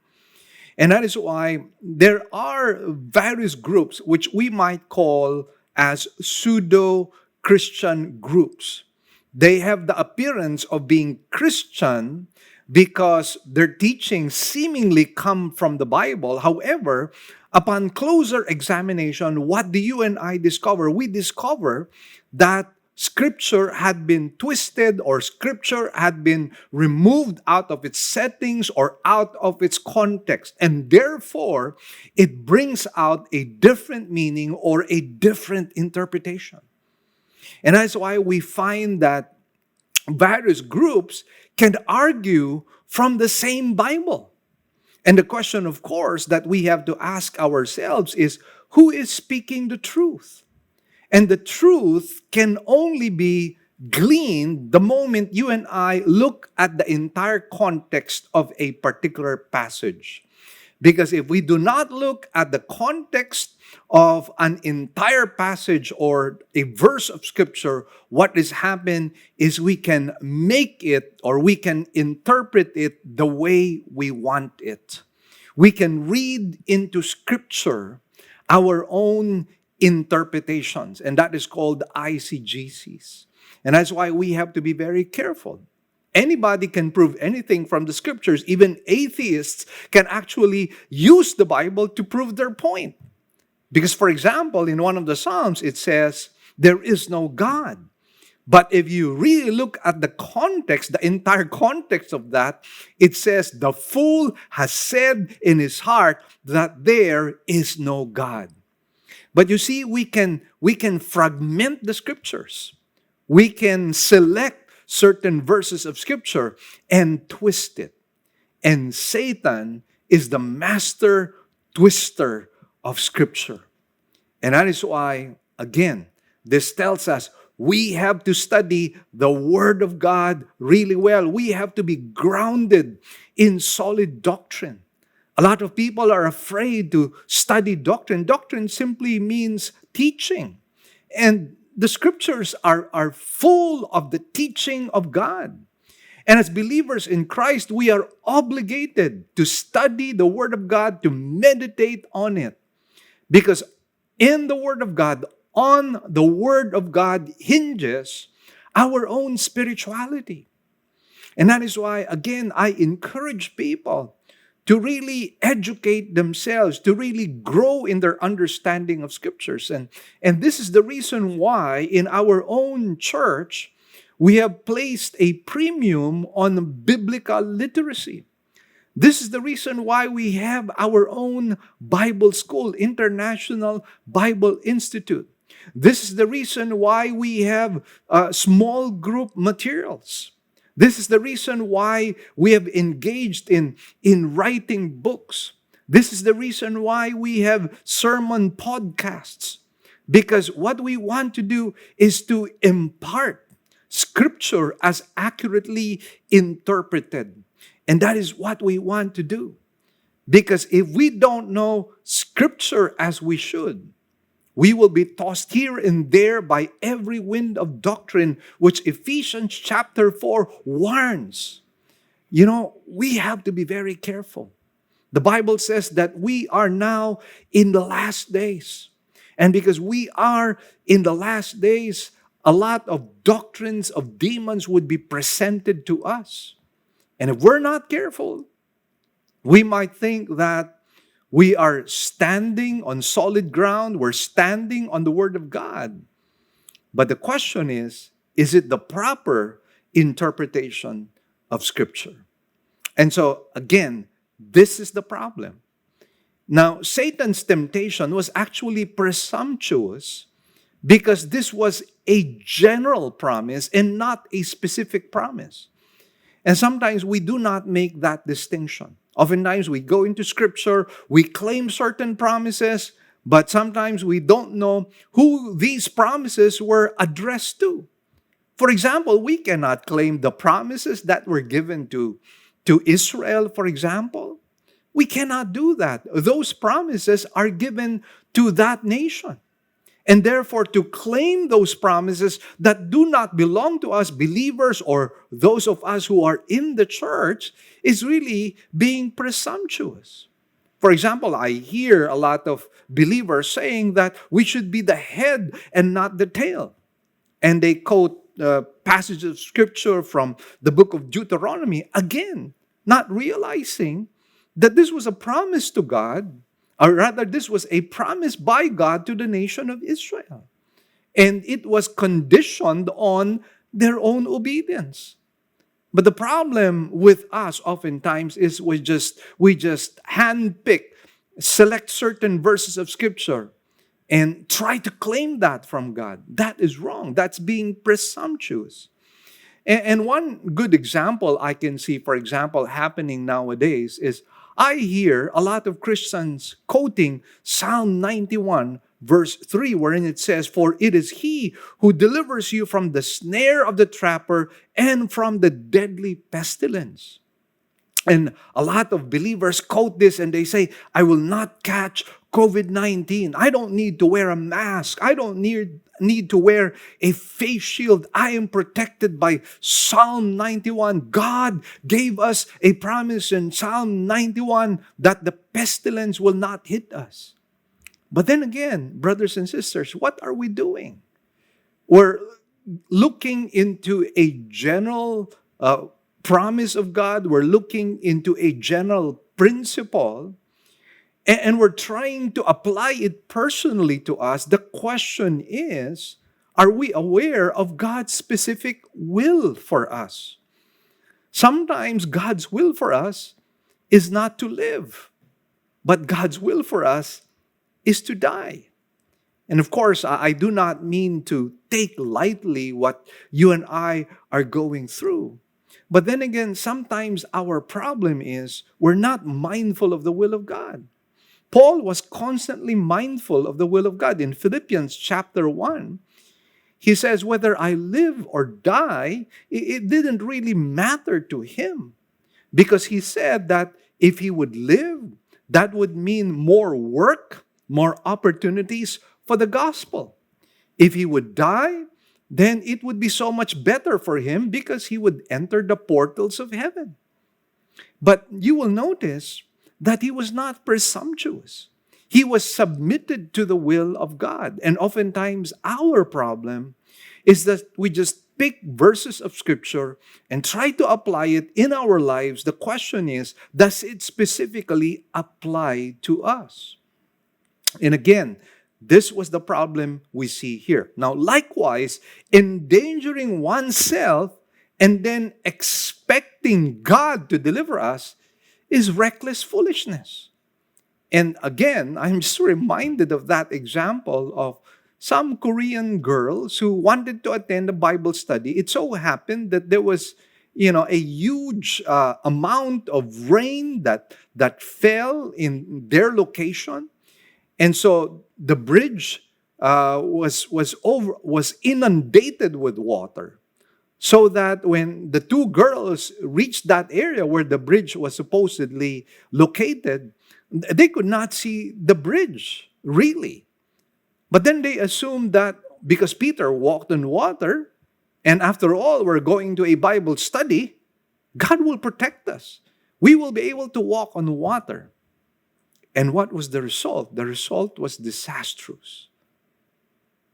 S1: And that is why there are various groups which we might call as pseudo-Christian groups. They have the appearance of being Christian because their teachings seemingly come from the Bible. However, upon closer examination, what do you and I discover? We discover that Scripture had been twisted, or Scripture had been removed out of its settings or out of its context. And therefore, it brings out a different meaning or a different interpretation. And that's why we find that various groups can argue from the same Bible. And the question, of course, that we have to ask ourselves is, who is speaking the truth? And the truth can only be gleaned the moment you and I look at the entire context of a particular passage. Because if we do not look at the context of an entire passage or a verse of scripture, what is happened is we can make it or we can interpret it the way we want it. We can read into scripture our own interpretations, and that is called ICGCs. And that's why we have to be very careful. Anybody can prove anything from the scriptures. Even atheists can actually use the Bible to prove their point. Because, for example, in one of the Psalms, it says, there is no God. But if you really look at the context, the entire context of that, it says, the fool has said in his heart that there is no God. But you see, we can fragment the scriptures. We can select certain verses of scripture and twist it. And Satan is the master twister of scripture. And that is why, again, this tells us we have to study the Word of God really well. We have to be grounded in solid doctrine. A lot of people are afraid to study doctrine. Doctrine simply means teaching. And the scriptures are full of the teaching of God. And as believers in Christ, we are obligated to study the Word of God, to meditate on it. Because in the Word of God, on the Word of God hinges our own spirituality. And that is why, again, I encourage people to really educate themselves, to really grow in their understanding of scriptures. And this is the reason why in our own church, we have placed a premium on biblical literacy. This is the reason why we have our own Bible school, International Bible Institute. This is the reason why we have small group materials. This is the reason why we have engaged in writing books. This is the reason why we have sermon podcasts. Because what we want to do is to impart scripture as accurately interpreted. And that is what we want to do. Because if we don't know scripture as we should, we will be tossed here and there by every wind of doctrine, which Ephesians chapter 4 warns. You know, we have to be very careful. The Bible says that we are now in the last days. And because we are in the last days, a lot of doctrines of demons would be presented to us. And if we're not careful, we might think that we are standing on solid ground. We're standing on the Word of God. But the question is it the proper interpretation of Scripture? And so, again, this is the problem. Now, Satan's temptation was actually presumptuous because this was a general promise and not a specific promise. And sometimes we do not make that distinction. Oftentimes we go into scripture, we claim certain promises, but sometimes we don't know who these promises were addressed to. For example, we cannot claim the promises that were given to Israel, for example. We cannot do that. Those promises are given to that nation. And therefore, to claim those promises that do not belong to us believers or those of us who are in the church is really being presumptuous. For example, I hear a lot of believers saying that we should be the head and not the tail. And they quote passages of scripture from the book of Deuteronomy, again, not realizing that this was a promise to God. Or rather, this was a promise by God to the nation of Israel. And it was conditioned on their own obedience. But the problem with us oftentimes is we just handpick, select certain verses of Scripture and try to claim that from God. That is wrong. That's being presumptuous. And one good example I can see, for example, happening nowadays is I hear a lot of Christians quoting Psalm 91 verse 3, wherein it says, "For it is he who delivers you from the snare of the trapper and from the deadly pestilence." And a lot of believers quote this and they say, "I will not catch COVID-19. I don't need to wear a mask. I don't need to wear a face shield. I am protected by Psalm 91. God gave us a promise in Psalm 91 that the pestilence will not hit us." But then again, brothers and sisters, what are we doing? We're looking into a general promise of God. We're looking into a general principle, and we're trying to apply it personally to us. The question is, are we aware of God's specific will for us? Sometimes God's will for us is not to live, but God's will for us is to die. And of course, I do not mean to take lightly what you and I are going through. But then again, sometimes our problem is we're not mindful of the will of God. Paul was constantly mindful of the will of God. In Philippians chapter 1, he says, "Whether I live or die, it didn't really matter to him." Because he said that if he would live, that would mean more work, more opportunities for the gospel. If he would die, then it would be so much better for him because he would enter the portals of heaven. But you will notice that he was not presumptuous. He was submitted to the will of God. And oftentimes our problem is that we just pick verses of Scripture and try to apply it in our lives. The question is, does it specifically apply to us? And again, this was the problem we see here. Now, likewise, endangering oneself and then expecting God to deliver us is reckless foolishness. And again, I'm just reminded of that example of some Korean girls who wanted to attend a Bible study. It so happened that there was, a huge amount of rain that fell in their location. And so the bridge was inundated with water, so that when the two girls reached that area where the bridge was supposedly located, they could not see the bridge, really. But then they assumed that because Peter walked on water, and after all, we're going to a Bible study, God will protect us. We will be able to walk on water. And what was the result? The result was disastrous.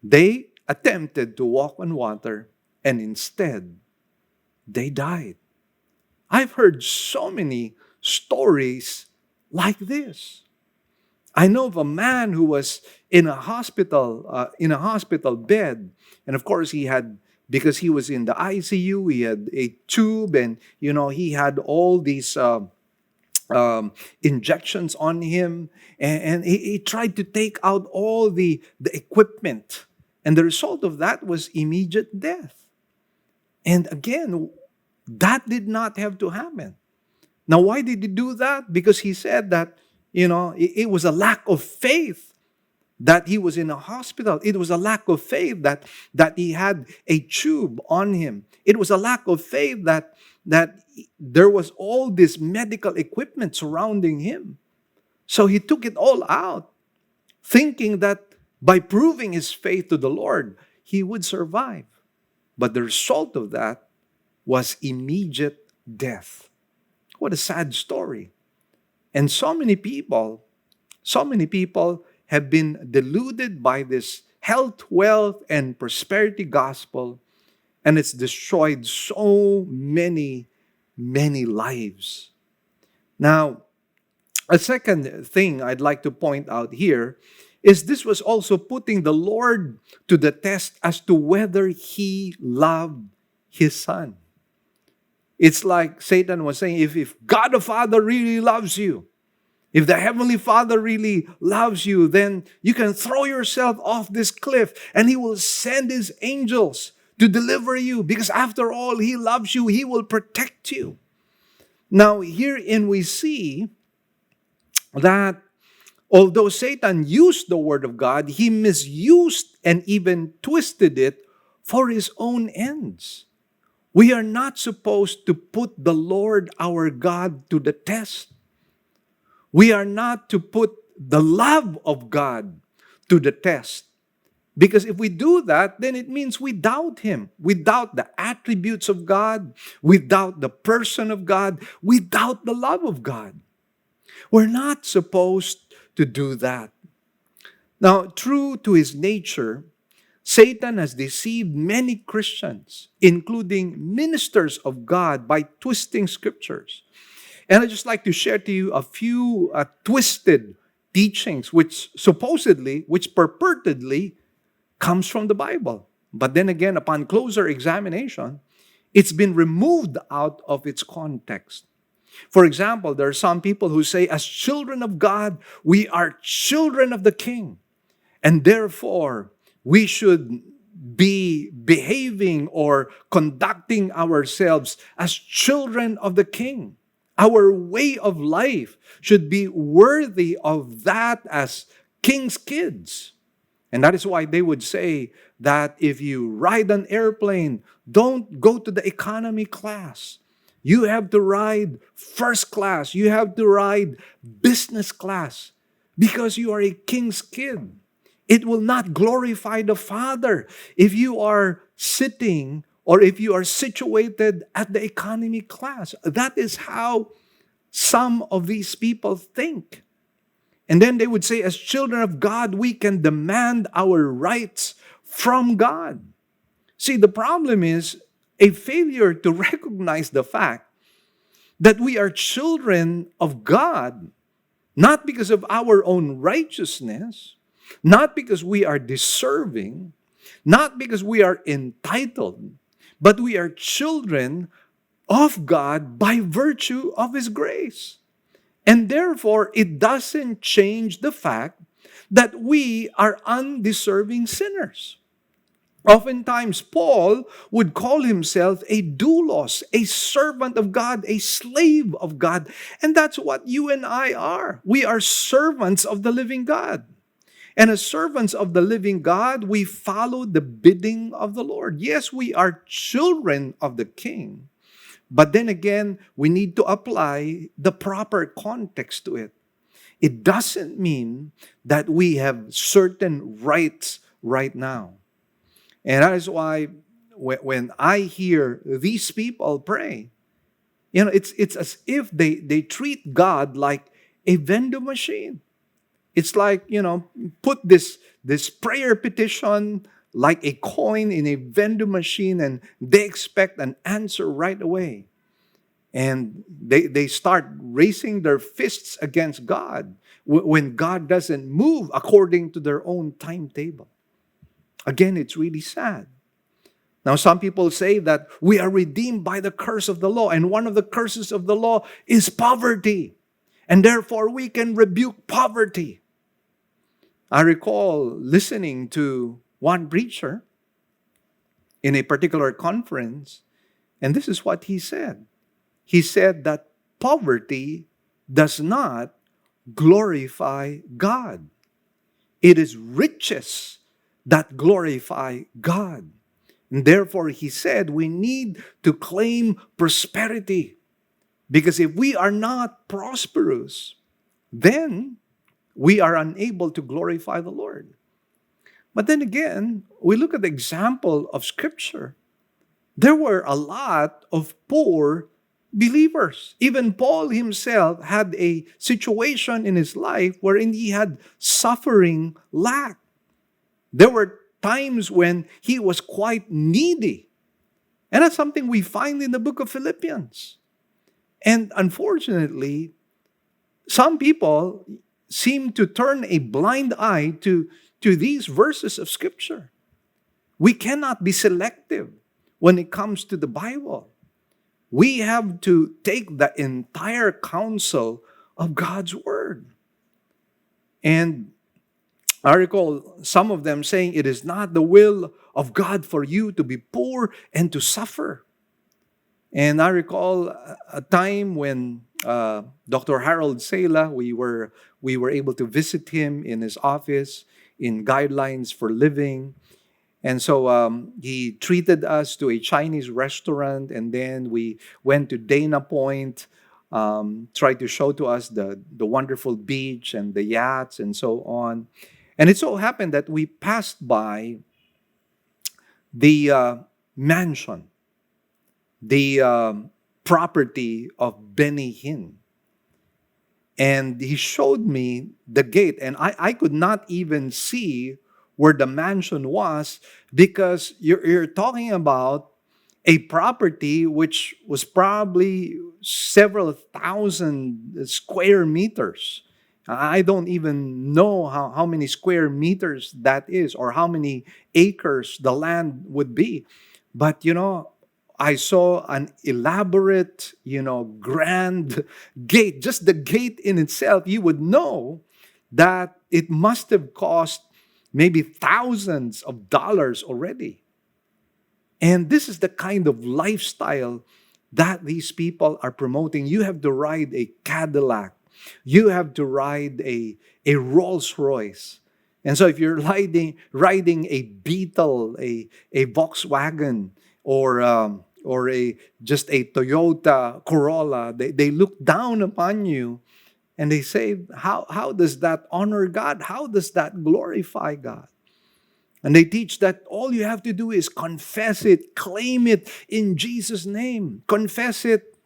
S1: They attempted to walk on water, and instead, they died. I've heard so many stories like this. I know of a man who was in a hospital bed, and of course because he was in the ICU, he had a tube, and he had all these injections on him, and he tried to take out all the equipment, and the result of that was immediate death. And again, that did not have to happen. Now, why did he do that? Because he said that it was a lack of faith that he was in a hospital. It was a lack of faith that he had a tube on him. It was a lack of faith that there was all this medical equipment surrounding him. So he took it all out, thinking that by proving his faith to the Lord, he would survive. But the result of that was immediate death. What a sad story. And so many people have been deluded by this health, wealth, and prosperity gospel, and it's destroyed so many, many lives. Now, a second thing I'd like to point out here is this was also putting the Lord to the test as to whether He loved His Son. It's like Satan was saying, if God the Father really loves you, if the Heavenly Father really loves you, then you can throw yourself off this cliff and He will send His angels to deliver you, because after all, He loves you. He will protect you. Now, herein we see that Although Satan used the word of God, he misused and even twisted it for his own ends. We are not supposed to put the Lord our God to the test. We are not to put the love of God to the test. Because if we do that, then it means we doubt Him. We doubt the attributes of God. We doubt the person of God. We doubt the love of God. We're not supposed to do that. Now, true to his nature, Satan has deceived many Christians, including ministers of God, by twisting scriptures. And I'd just like to share to you a few twisted teachings which purportedly comes from the Bible. But then again, upon closer examination, it's been removed out of its context. For example, there are some people who say, as children of God, we are children of the King. And therefore, we should be behaving or conducting ourselves as children of the King. Our way of life should be worthy of that as King's kids. And that is why they would say that if you ride an airplane, don't go to the economy class. You have to ride first class. You have to ride business class because you are a king's kid. It will not glorify the Father if you are sitting or if you are situated at the economy class. That is how some of these people think. And then they would say, as children of God, we can demand our rights from God. See, the problem is a failure to recognize the fact that we are children of God, not because of our own righteousness, not because we are deserving, not because we are entitled, but we are children of God by virtue of His grace. And therefore, it doesn't change the fact that we are undeserving sinners. Oftentimes, Paul would call himself a doulos, a servant of God, a slave of God. And that's what you and I are. We are servants of the living God. And as servants of the living God, we follow the bidding of the Lord. Yes, we are children of the King. But then again, we need to apply the proper context to it. It doesn't mean that we have certain rights right now. And that is why when I hear these people pray, it's as if they treat God like a vending machine. It's like, put this prayer petition like a coin in a vending machine and they expect an answer right away. And they start raising their fists against God when God doesn't move according to their own timetable. Again, it's really sad. Now, some people say that we are redeemed by the curse of the law, and one of the curses of the law is poverty, and therefore we can rebuke poverty. I recall listening to one preacher in a particular conference, and this is what he said. He said that poverty does not glorify God. It is riches that glorify God. And therefore, he said we need to claim prosperity. Because if we are not prosperous, then we are unable to glorify the Lord. But then again, we look at the example of Scripture. There were a lot of poor believers. Even Paul himself had a situation in his life wherein he had suffering lack. There were times when he was quite needy. And that's something we find in the book of Philippians. And unfortunately, some people seem to turn a blind eye to these verses of Scripture. We cannot be selective when it comes to the Bible. We have to take the entire counsel of God's Word. And I recall some of them saying, it is not the will of God for you to be poor and to suffer. And I recall a time when Dr. Harold Sela. We were able to visit him in his office in Guidelines for Living. And so he treated us to a Chinese restaurant, and then we went to Dana Point, tried to show to us the wonderful beach and the yachts and so on. And it so happened that we passed by the mansion, the property of Benny Hinn. And he showed me the gate, and I could not even see where the mansion was, because you're talking about a property which was probably several thousand square meters. I don't even know how many square meters that is, or how many acres the land would be. But I saw an elaborate, grand gate. Just the gate in itself, you would know that it must have cost maybe thousands of dollars already. And this is the kind of lifestyle that these people are promoting. You have to ride a Cadillac. You have to ride a Rolls Royce. And so if you're riding a Beetle, a Volkswagen, or just a Toyota Corolla, they look down upon you and they say, how does that honor God? How does that glorify God? And they teach that all you have to do is confess it, claim it in Jesus' name. Confess it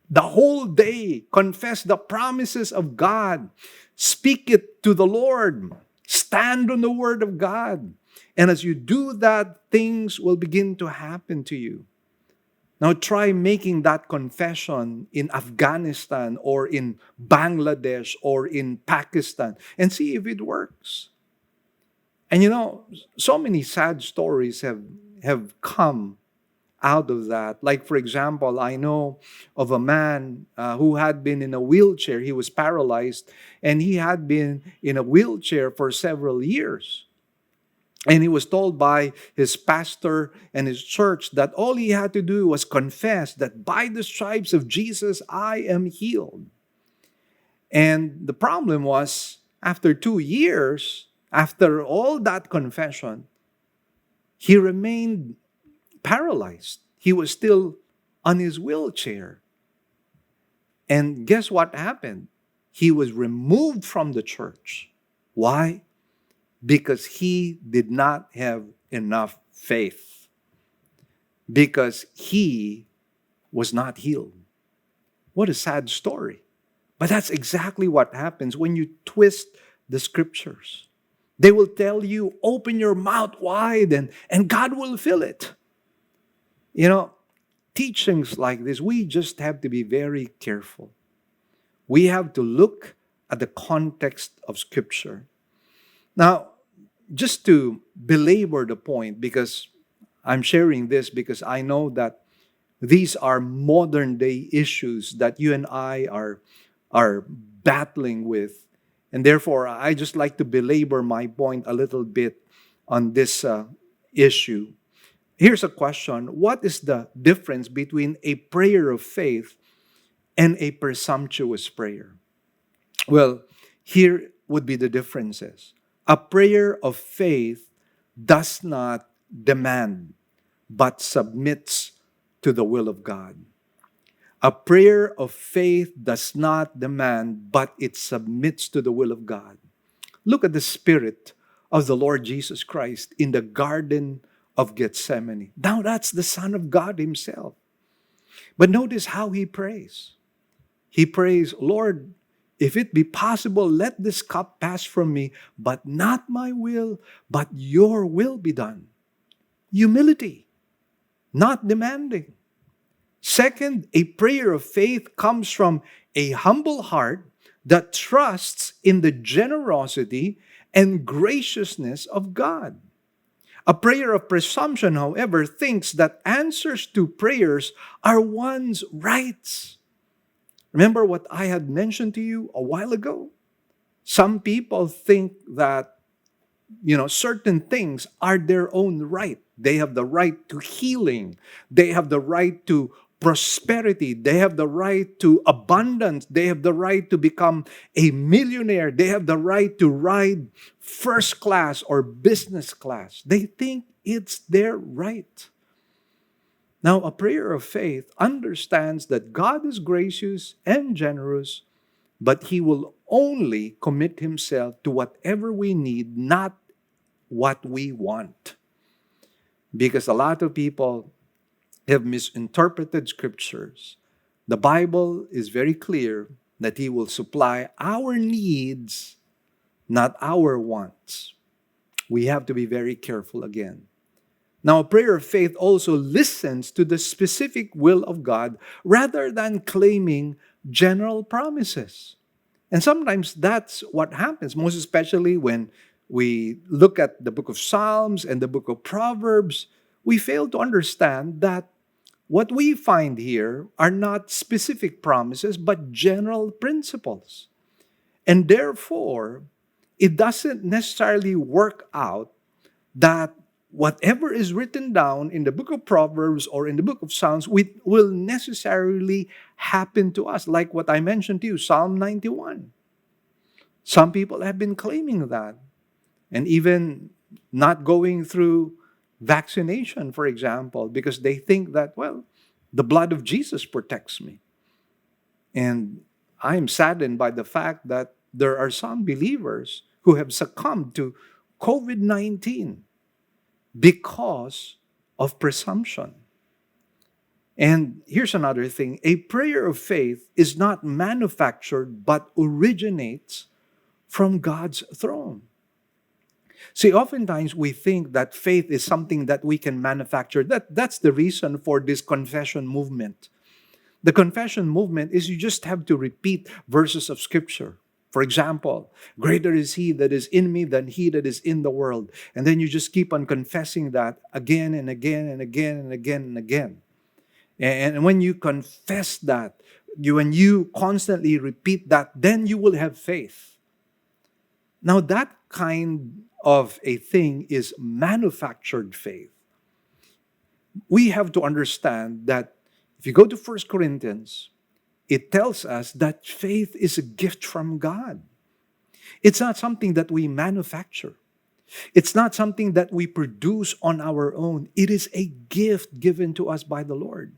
S1: the whole day. Confess the promises of God. Speak it to the Lord. Stand on the word of God. And as you do that, things will begin to happen to you. Now try making that confession in Afghanistan or in Bangladesh or in Pakistan and see if it works. And so many sad stories have come out of that. Like, for example, I know of a man who had been in a wheelchair. He was paralyzed, and he had been in a wheelchair for several years. And he was told by his pastor and his church that all he had to do was confess that by the stripes of Jesus, I am healed. And the problem was, after 2 years, after all that confession, he remained paralyzed. He was still on his wheelchair. And guess what happened? He was removed from the church. Why? Because he did not have enough faith. Because he was not healed. What a sad story. But that's exactly what happens when you twist the scriptures. They will tell you, open your mouth wide and God will fill it. Teachings like this, we just have to be very careful. We have to look at the context of Scripture. Now, just to belabor the point, because I'm sharing this because I know that these are modern day issues that you and I are battling with. And therefore, I just like to belabor my point a little bit on this issue. Here's a question. What is the difference between a prayer of faith and a presumptuous prayer? Well, here would be the differences. A prayer of faith does not demand, but submits to the will of God. A prayer of faith does not demand, but it submits to the will of God. Look at the spirit of the Lord Jesus Christ in the Garden of Gethsemane. Now that's the Son of God himself. But notice how he prays. He prays, Lord, if it be possible, let this cup pass from me, but not my will, but your will be done. Humility, not demanding. Second, a prayer of faith comes from a humble heart that trusts in the generosity and graciousness of God. A prayer of presumption, however, thinks that answers to prayers are one's rights. Remember what I had mentioned to you a while ago? Some people think that, certain things are their own right. They have the right to healing. They have the right to prosperity. They have the right to abundance. They have the right to become a millionaire. They have the right to ride first class or business class. They think it's their right. Now, a prayer of faith understands that God is gracious and generous, but He will only commit Himself to whatever we need, not what we want. Because a lot of people have misinterpreted scriptures. The Bible is very clear that He will supply our needs, not our wants. We have to be very careful again. Now, a prayer of faith also listens to the specific will of God rather than claiming general promises. And sometimes that's what happens, most especially when we look at the book of Psalms and the book of Proverbs. We fail to understand that what we find here are not specific promises, but general principles. And therefore, it doesn't necessarily work out that whatever is written down in the book of Proverbs or in the book of Psalms will necessarily happen to us. Like what I mentioned to you, Psalm 91. Some people have been claiming that. And even not going through vaccination, for example, because they think that, well, the blood of Jesus protects me. And I'm saddened by the fact that there are some believers who have succumbed to COVID-19 because of presumption. And here's another thing. A prayer of faith is not manufactured, but originates from God's throne. See, oftentimes we think that faith is something that we can manufacture. That's the reason for this confession movement. The confession movement is you just have to repeat verses of Scripture. For example, greater is He that is in me than he that is in the world. And then you just keep on confessing that again and again and again and again and again. And when you confess that, when you constantly repeat that, then you will have faith. Now that kind of a thing is manufactured faith. We have to understand that if you go to 1 Corinthians, it tells us that faith is a gift from God. It's not something that we manufacture. It's not something that we produce on our own. It is a gift given to us by the Lord.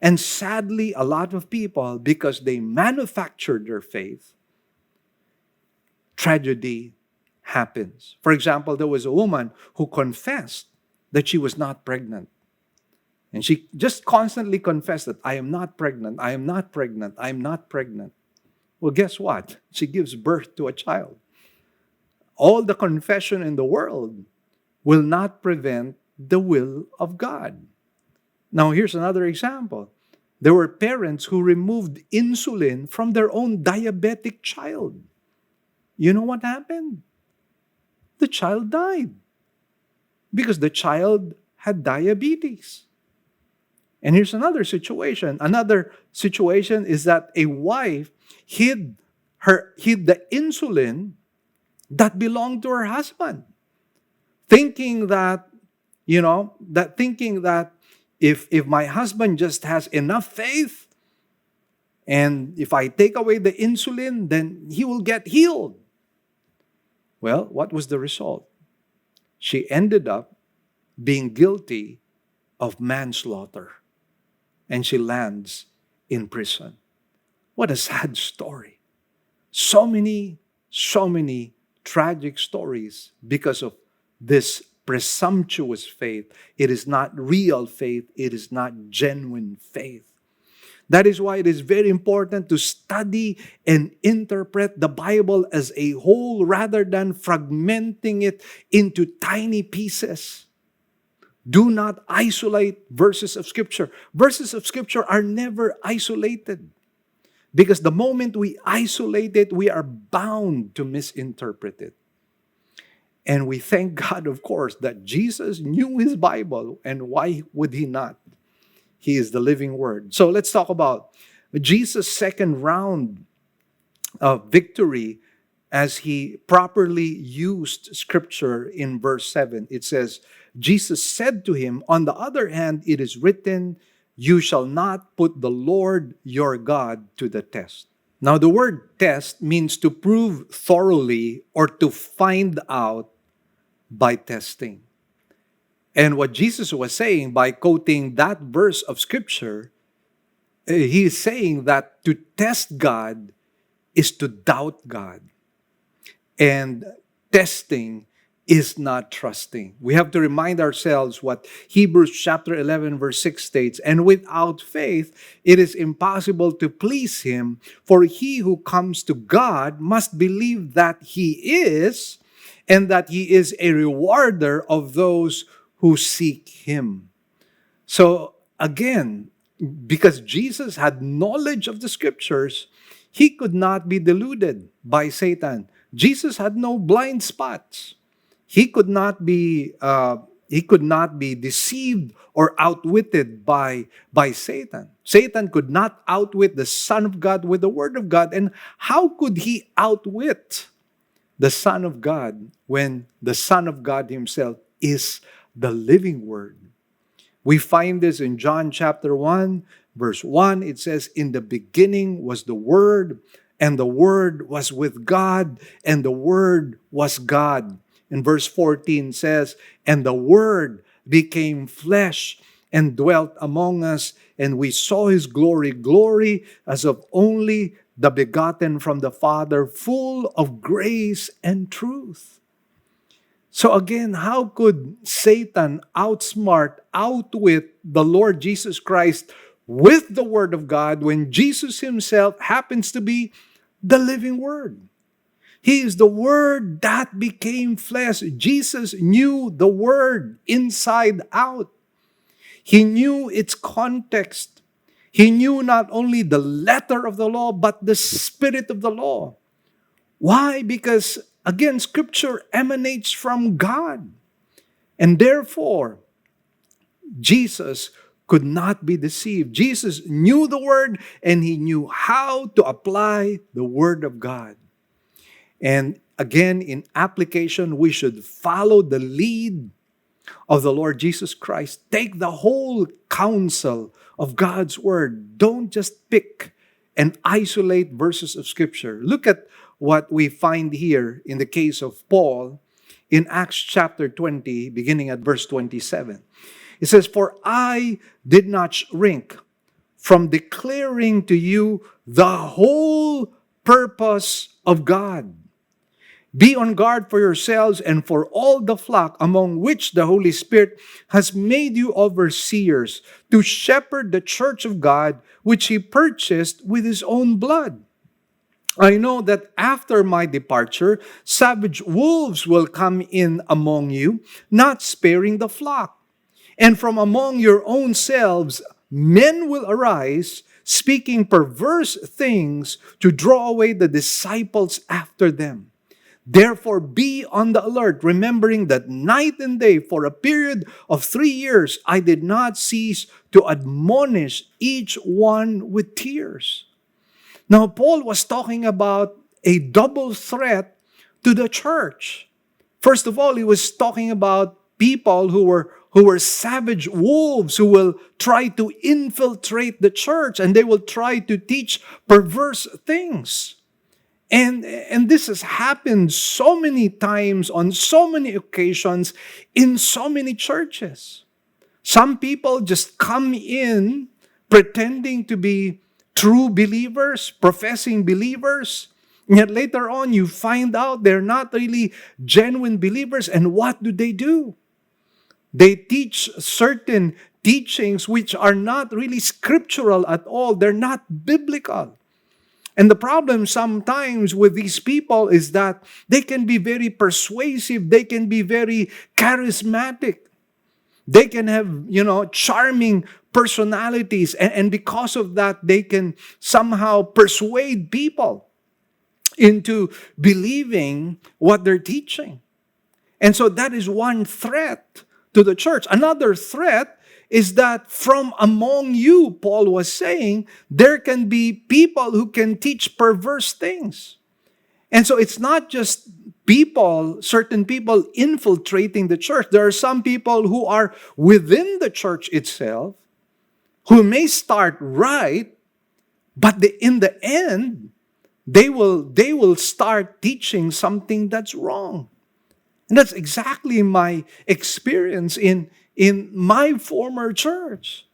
S1: And sadly, a lot of people, because they manufactured their faith, tragedy happens. For example, there was a woman who confessed that she was not pregnant. And she just constantly confessed that, I am not pregnant, I am not pregnant, I am not pregnant. Well, guess what? She gives birth to a child. All the confession in the world will not prevent the will of God. Now, here's another example. There were parents who removed insulin from their own diabetic child. You know what happened? The child died because the child had diabetes. And here's another situation. Another situation is that a wife hid the insulin that belonged to her husband, thinking that if my husband just has enough faith, and if I take away the insulin, then he will get healed. Well, what was the result? She ended up being guilty of manslaughter, and she lands in prison. What a sad story. So many tragic stories because of this presumptuous faith. It is not real faith. It is not genuine faith. That is why it is very important to study and interpret the Bible as a whole rather than fragmenting it into tiny pieces. Do not isolate verses of Scripture. Verses of Scripture are never isolated, because the moment we isolate it, we are bound to misinterpret it. And we thank God, of course, that Jesus knew His Bible, and why would He not? He is the living Word. So let's talk about Jesus' second round of victory as He properly used Scripture in verse 7. It says, Jesus said to him, on the other hand, it is written, you shall not put the Lord your God to the test. Now, the word test means to prove thoroughly or to find out by testing. And what Jesus was saying by quoting that verse of Scripture, he is saying that to test God is to doubt God. And testing is not trusting. We have to remind ourselves what Hebrews chapter 11 verse 6 states, and without faith it is impossible to please him, for he who comes to God must believe that he is, and that he is a rewarder of those who seek him. So again, because Jesus had knowledge of the Scriptures, he could not be deluded by Satan. Jesus had no blind spots. He could not be deceived or outwitted by Satan. Satan could not outwit the Son of God with the Word of God. And how could he outwit the Son of God when the Son of God himself is the living Word? We find this in John chapter 1, verse 1. It says, "In the beginning was the Word, and the Word was with God, and the Word was God." And verse 14 says, "And the Word became flesh and dwelt among us, and we saw his glory, glory as of only the begotten from the Father, full of grace and truth." So again, how could Satan outwit the Lord Jesus Christ with the Word of God when Jesus himself happens to be the living Word? He is the Word that became flesh. Jesus knew the Word inside out. He knew its context. He knew not only the letter of the law, but the spirit of the law. Why? Because, again, Scripture emanates from God. And therefore, Jesus could not be deceived. Jesus knew the Word, and he knew how to apply the Word of God. And again, in application, we should follow the lead of the Lord Jesus Christ. Take the whole counsel of God's Word. Don't just pick and isolate verses of Scripture. Look at what we find here in the case of Paul in Acts chapter 20, beginning at verse 27. It says, "For I did not shrink from declaring to you the whole purpose of God. Be on guard for yourselves and for all the flock among which the Holy Spirit has made you overseers, to shepherd the church of God, which he purchased with his own blood. I know that after my departure, savage wolves will come in among you, not sparing the flock. And from among your own selves, men will arise, speaking perverse things to draw away the disciples after them. Therefore, be on the alert, remembering that night and day for a period of 3 years, I did not cease to admonish each one with tears." Now, Paul was talking about a double threat to the church. First of all, he was talking about people who were savage wolves who will try to infiltrate the church, and they will try to teach perverse things. And this has happened so many times, on so many occasions, in so many churches. Some people just come in pretending to be true believers, professing believers, and yet later on you find out they're not really genuine believers. And what do? They teach certain teachings which are not really scriptural at all. They're not biblical. And the problem sometimes with these people is that they can be very persuasive. They can be very charismatic. They can have, charming personalities. And because of that, they can somehow persuade people into believing what they're teaching. And so that is one threat to the church. Another threat is that from among you, Paul was saying, there can be people who can teach perverse things. And so it's not just certain people infiltrating the church. There are some people who are within the church itself, who may start right, but in the end, they will start teaching something that's wrong. And that's exactly my experience in my former church.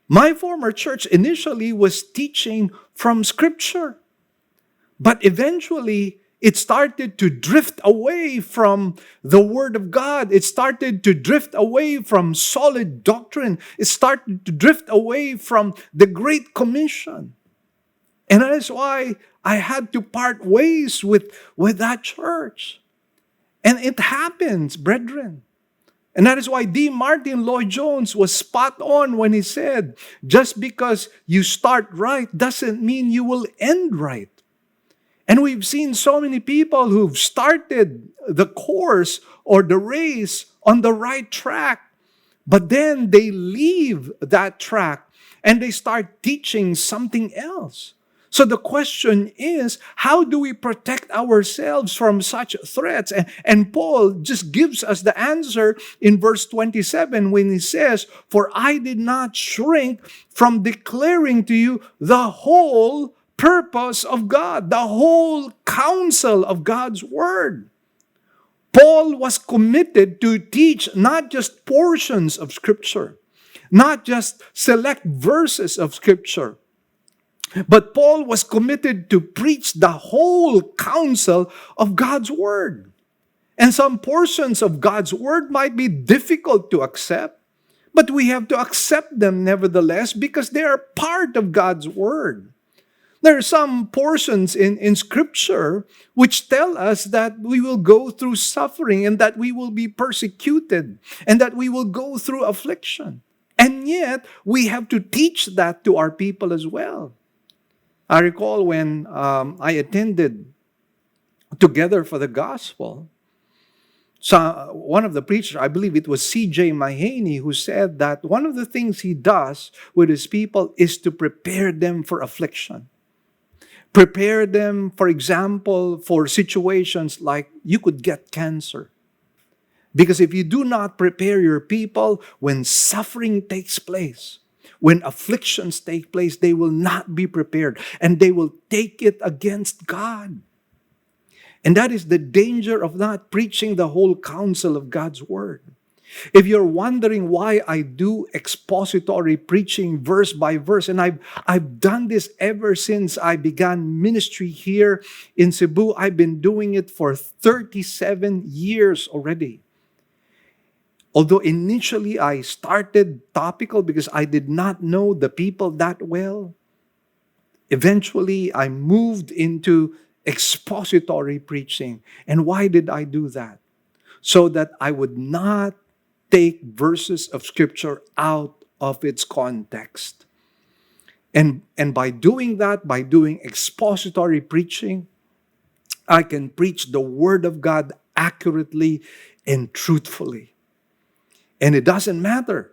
S1: My former church initially was teaching from Scripture, but eventually it started to drift away from the Word of God. It started to drift away from solid doctrine. It started to drift away from the Great Commission. And that is why I had to part ways with that church. And it happens, brethren. And that is why D. Martin Lloyd-Jones was spot on when he said, just because you start right doesn't mean you will end right. And we've seen so many people who've started the course or the race on the right track, but then they leave that track and they start teaching something else. So the question is, how do we protect ourselves from such threats? And Paul just gives us the answer in verse 27 when he says, "For I did not shrink from declaring to you the whole purpose of God," the whole counsel of God's word. Paul was committed to teach not just portions of Scripture, not just select verses of Scripture, but Paul was committed to preach the whole counsel of God's word. And some portions of God's word might be difficult to accept, but we have to accept them nevertheless because they are part of God's word. There are some portions in Scripture which tell us that we will go through suffering and that we will be persecuted and that we will go through affliction. And yet, we have to teach that to our people as well. I recall when I attended Together for the Gospel, so one of the preachers, I believe it was C.J. Mahaney, who said that one of the things he does with his people is to prepare them for affliction. Prepare them, for example, for situations like you could get cancer. Because if you do not prepare your people, when suffering takes place, when afflictions take place, they will not be prepared and they will take it against God. And that is the danger of not preaching the whole counsel of God's word. If you're wondering why I do expository preaching verse by verse, and I've done this ever since I began ministry here in Cebu. I've been doing it for 37 years already. Although initially I started topical because I did not know the people that well, eventually I moved into expository preaching. And why did I do that? So that I would not take verses of Scripture out of its context. And by doing that, by doing expository preaching, I can preach the Word of God accurately and truthfully. And it doesn't matter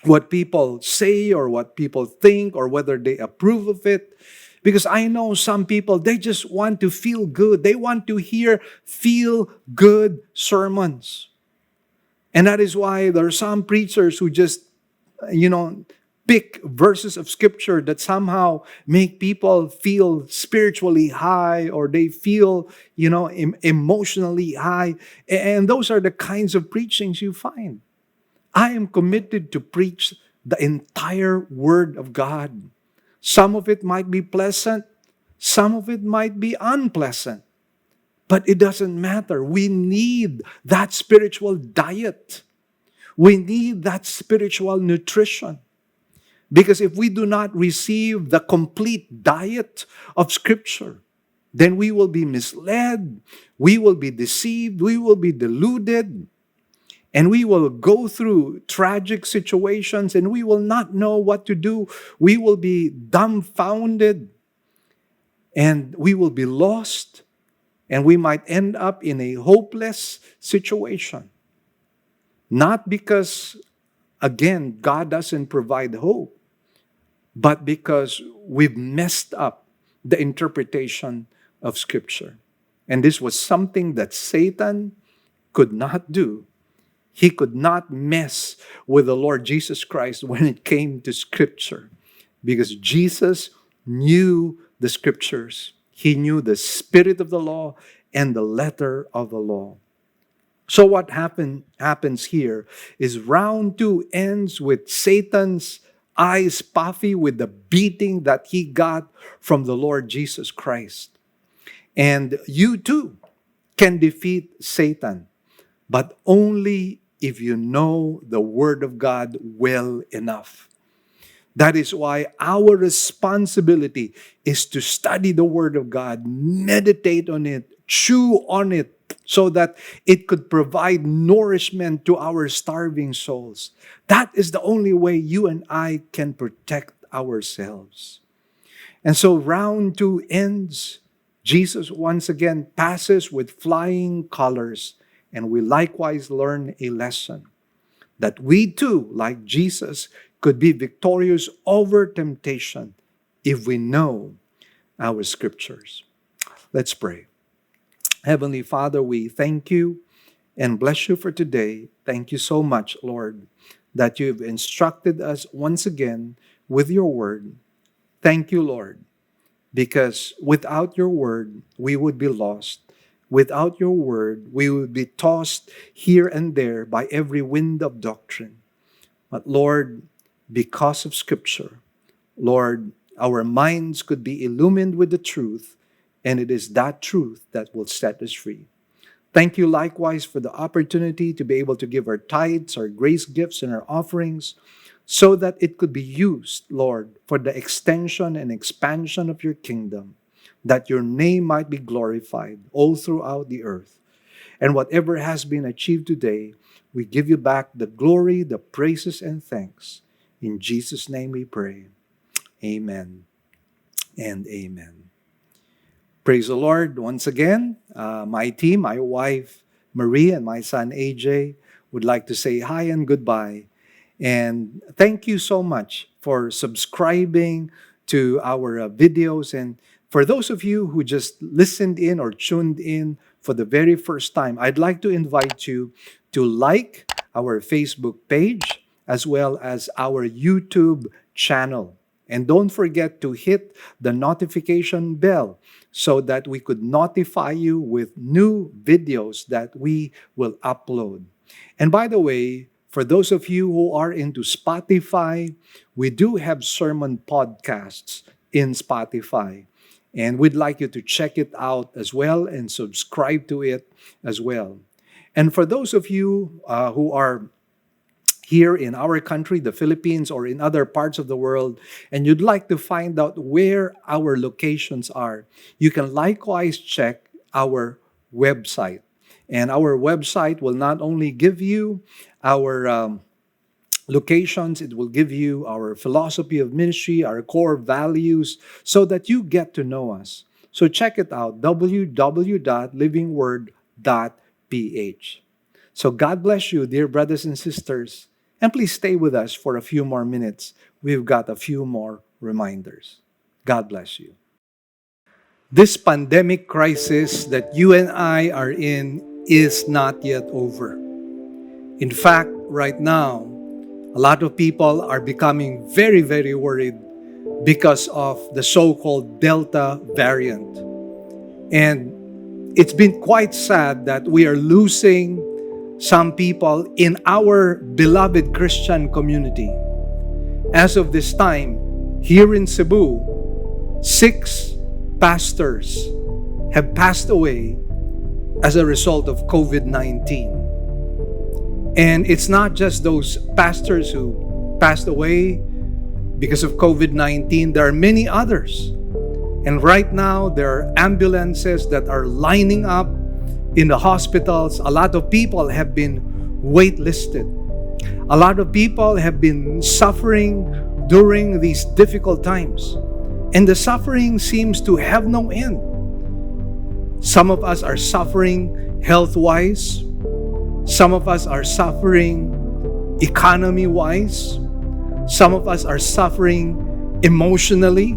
S1: what people say or what people think or whether they approve of it. Because I know some people, they just want to feel good. They want to hear feel-good sermons. And that is why there are some preachers who just, pick verses of Scripture that somehow make people feel spiritually high or they feel, emotionally high. And those are the kinds of preachings you find. I am committed to preach the entire Word of God. Some of it might be pleasant. Some of it might be unpleasant. But it doesn't matter. We need that spiritual diet. We need that spiritual nutrition. Because if we do not receive the complete diet of Scripture, then we will be misled, we will be deceived, we will be deluded, and we will go through tragic situations and we will not know what to do. We will be dumbfounded and we will be lost and we might end up in a hopeless situation. Not because, again, God doesn't provide hope, but because we've messed up the interpretation of Scripture. And this was something that Satan could not do. He could not mess with the Lord Jesus Christ when it came to Scripture, because Jesus knew the Scriptures. He knew the spirit of the law and the letter of the law. So what happens here is round 2 ends with Satan's eyes puffy with the beating that he got from the Lord Jesus Christ. And you too can defeat Satan, but only if you know the Word of God well enough. That is why our responsibility is to study the Word of God, meditate on it, chew on it, so that it could provide nourishment to our starving souls. That is the only way you and I can protect ourselves. And so round 2 ends. Jesus once again passes with flying colors, and we likewise learn a lesson that we too, like Jesus, could be victorious over temptation if we know our Scriptures. Let's pray. Heavenly Father, we thank you and bless you for today. Thank you so much, Lord, that you've instructed us once again with your word. Thank you, Lord, because without your word, we would be lost. Without your word, we would be tossed here and there by every wind of doctrine. But Lord, because of Scripture, Lord, our minds could be illumined with the truth, and it is that truth that will set us free. Thank you likewise for the opportunity to be able to give our tithes, our grace gifts, and our offerings so that it could be used, Lord, for the extension and expansion of your kingdom, that your name might be glorified all throughout the earth. And whatever has been achieved today, we give you back the glory, the praises, and thanks. In Jesus' name we pray. Amen and amen. Praise the Lord once again. My team, my wife Marie and my son AJ would like to say hi and goodbye. And thank you so much for subscribing to our videos. And for those of you who just listened in or tuned in for the very first time, I'd like to invite you to like our Facebook page as well as our YouTube channel. And don't forget to hit the notification bell so that we could notify you with new videos that we will upload. And by the way, for those of you who are into Spotify, we do have sermon podcasts in Spotify. And we'd like you to check it out as well and subscribe to it as well. And for those of you who are here in our country, the Philippines, or in other parts of the world, and you'd like to find out where our locations are, you can likewise check our website. And our website will not only give you our locations, it will give you our philosophy of ministry, our core values, so that you get to know us. So check it out, www.livingword.ph. So God bless you, dear brothers and sisters. And please stay with us for a few more minutes. We've got a few more reminders. God bless you. This pandemic crisis that you and I are in is not yet over. In fact, right now, a lot of people are becoming very, very worried because of the so-called Delta variant. And it's been quite sad that we are losing some people in our beloved Christian community. As of this time, here in Cebu, 6 pastors have passed away as a result of COVID-19. And it's not just those pastors who passed away because of COVID-19. There are many others. And right now, there are ambulances that are lining up in the hospitals. A lot of people have been waitlisted. A lot of people have been suffering during these difficult times. And the suffering seems to have no end. Some of us are suffering health-wise. Some of us are suffering economy-wise. Some of us are suffering emotionally.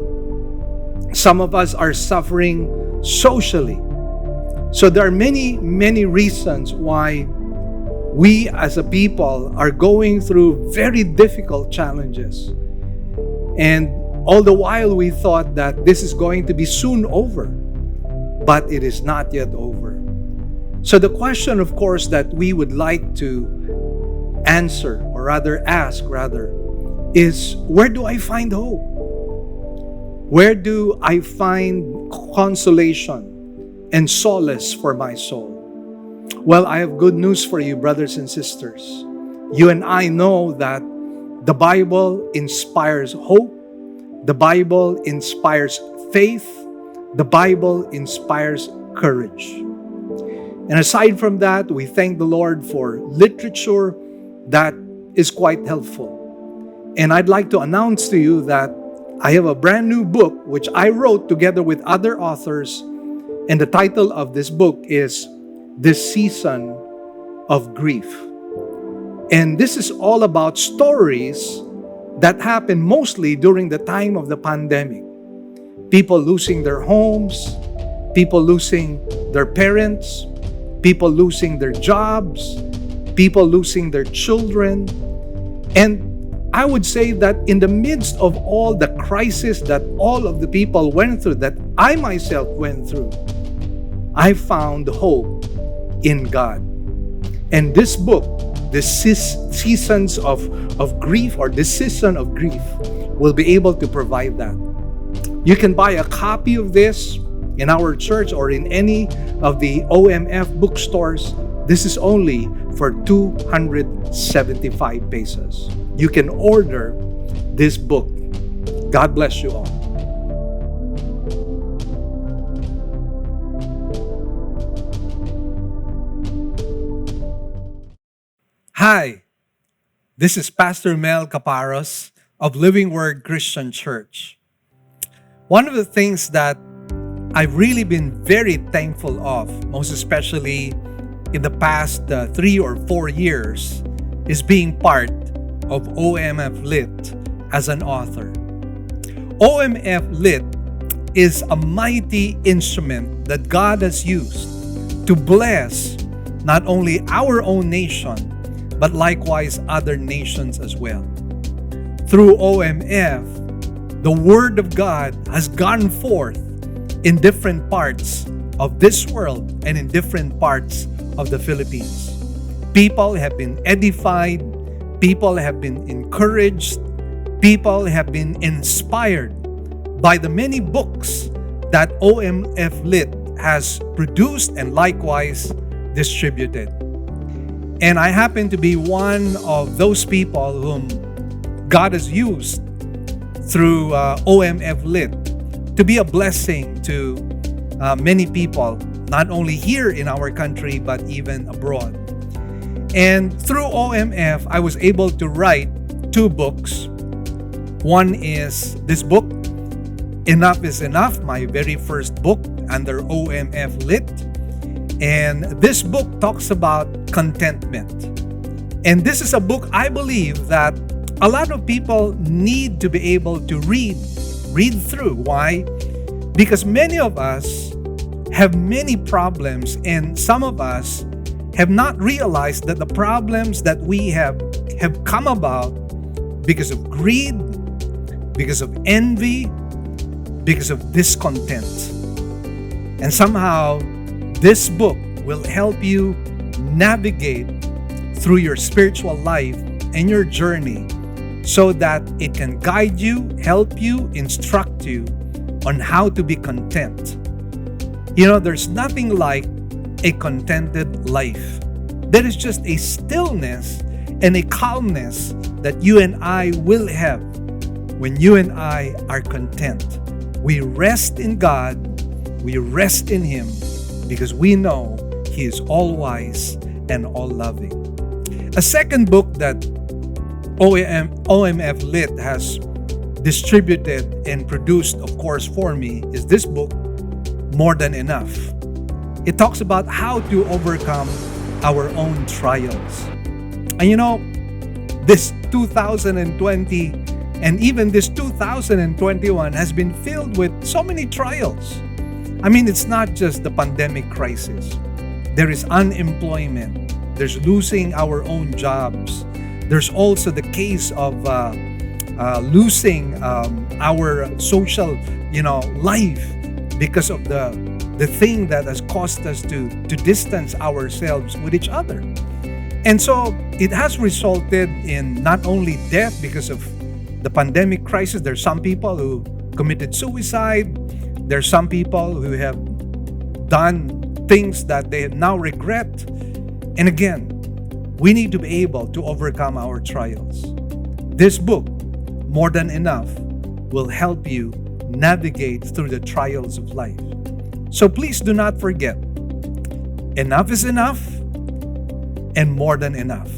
S1: Some of us are suffering socially. So there are many, many reasons why We as a people are going through very difficult challenges. And all the while we thought that this is going to be soon over, but it is not yet over. So the question, of course, that we would like to answer, or rather ask, is where do I find hope? Where do I find consolation and solace for my soul? Well, I have good news for you, brothers and sisters. You and I know that the Bible inspires hope. The Bible inspires faith. The Bible inspires courage. And aside from that, we thank the Lord for literature that is quite helpful. And I'd like to announce to you that I have a brand new book which I wrote together with other authors. And the title of this book is This Season of Grief. And this is all about stories that happened mostly during the time of the pandemic. People losing their homes, people losing their parents, people losing their jobs, people losing their children. And I would say that in the midst of all the crisis that all of the people went through, that I myself went through, I found hope in God. And this book, the seasons of grief, or this season of grief, will be able to provide that. You can buy a copy of this in our church or in any of the OMF bookstores. This is only for 275 pesos. You can order this book. God bless you all. Hi, this is Pastor Mel Caparros of Living Word Christian Church. One of the things that I've really been very thankful of, most especially in the past 3 or 4 years, is being part of OMF Lit as an author. OMF Lit is a mighty instrument that God has used to bless not only our own nation, but likewise other nations as well. Through OMF, the Word of God has gone forth in different parts of this world and in different parts of the Philippines. People have been edified, people have been encouraged, people have been inspired by the many books that OMF Lit has produced and likewise distributed. And I happen to be one of those people whom God has used through OMF Lit to be a blessing to many people, not only here in our country, but even abroad. And through OMF, I was able to write 2 books. One is this book, Enough is Enough, my very first book under OMF Lit. And this book talks about contentment. And this is a book I believe that a lot of people need to be able to read through. Why? Because many of us have many problems, and some of us have not realized that the problems that we have come about because of greed, because of envy, because of discontent. And somehow, this book will help you navigate through your spiritual life and your journey so that it can guide you, help you, instruct you on how to be content. You know, there's nothing like a contented life. There is just a stillness and a calmness that you and I will have when you and I are content. We rest in God, we rest in Him, because we know He is all-wise and all-loving. A second book that OMF Lit has distributed and produced, of course, for me is this book, More Than Enough. It talks about how to overcome our own trials. And you know, this 2020 and even this 2021 has been filled with so many trials. I mean, it's not just the pandemic crisis. There is unemployment. There's losing our own jobs. There's also the case of losing our social, life because of the thing that has caused us to distance ourselves with each other. And so it has resulted in not only death because of the pandemic crisis. There's some people who committed suicide. There's some people who have done things that they now regret. And again, we need to be able to overcome our trials. This book, More Than Enough, will help you navigate through the trials of life. So please do not forget, enough is enough and more than enough.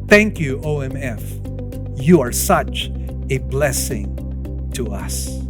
S1: Thank you, OMF. You are such a blessing to us.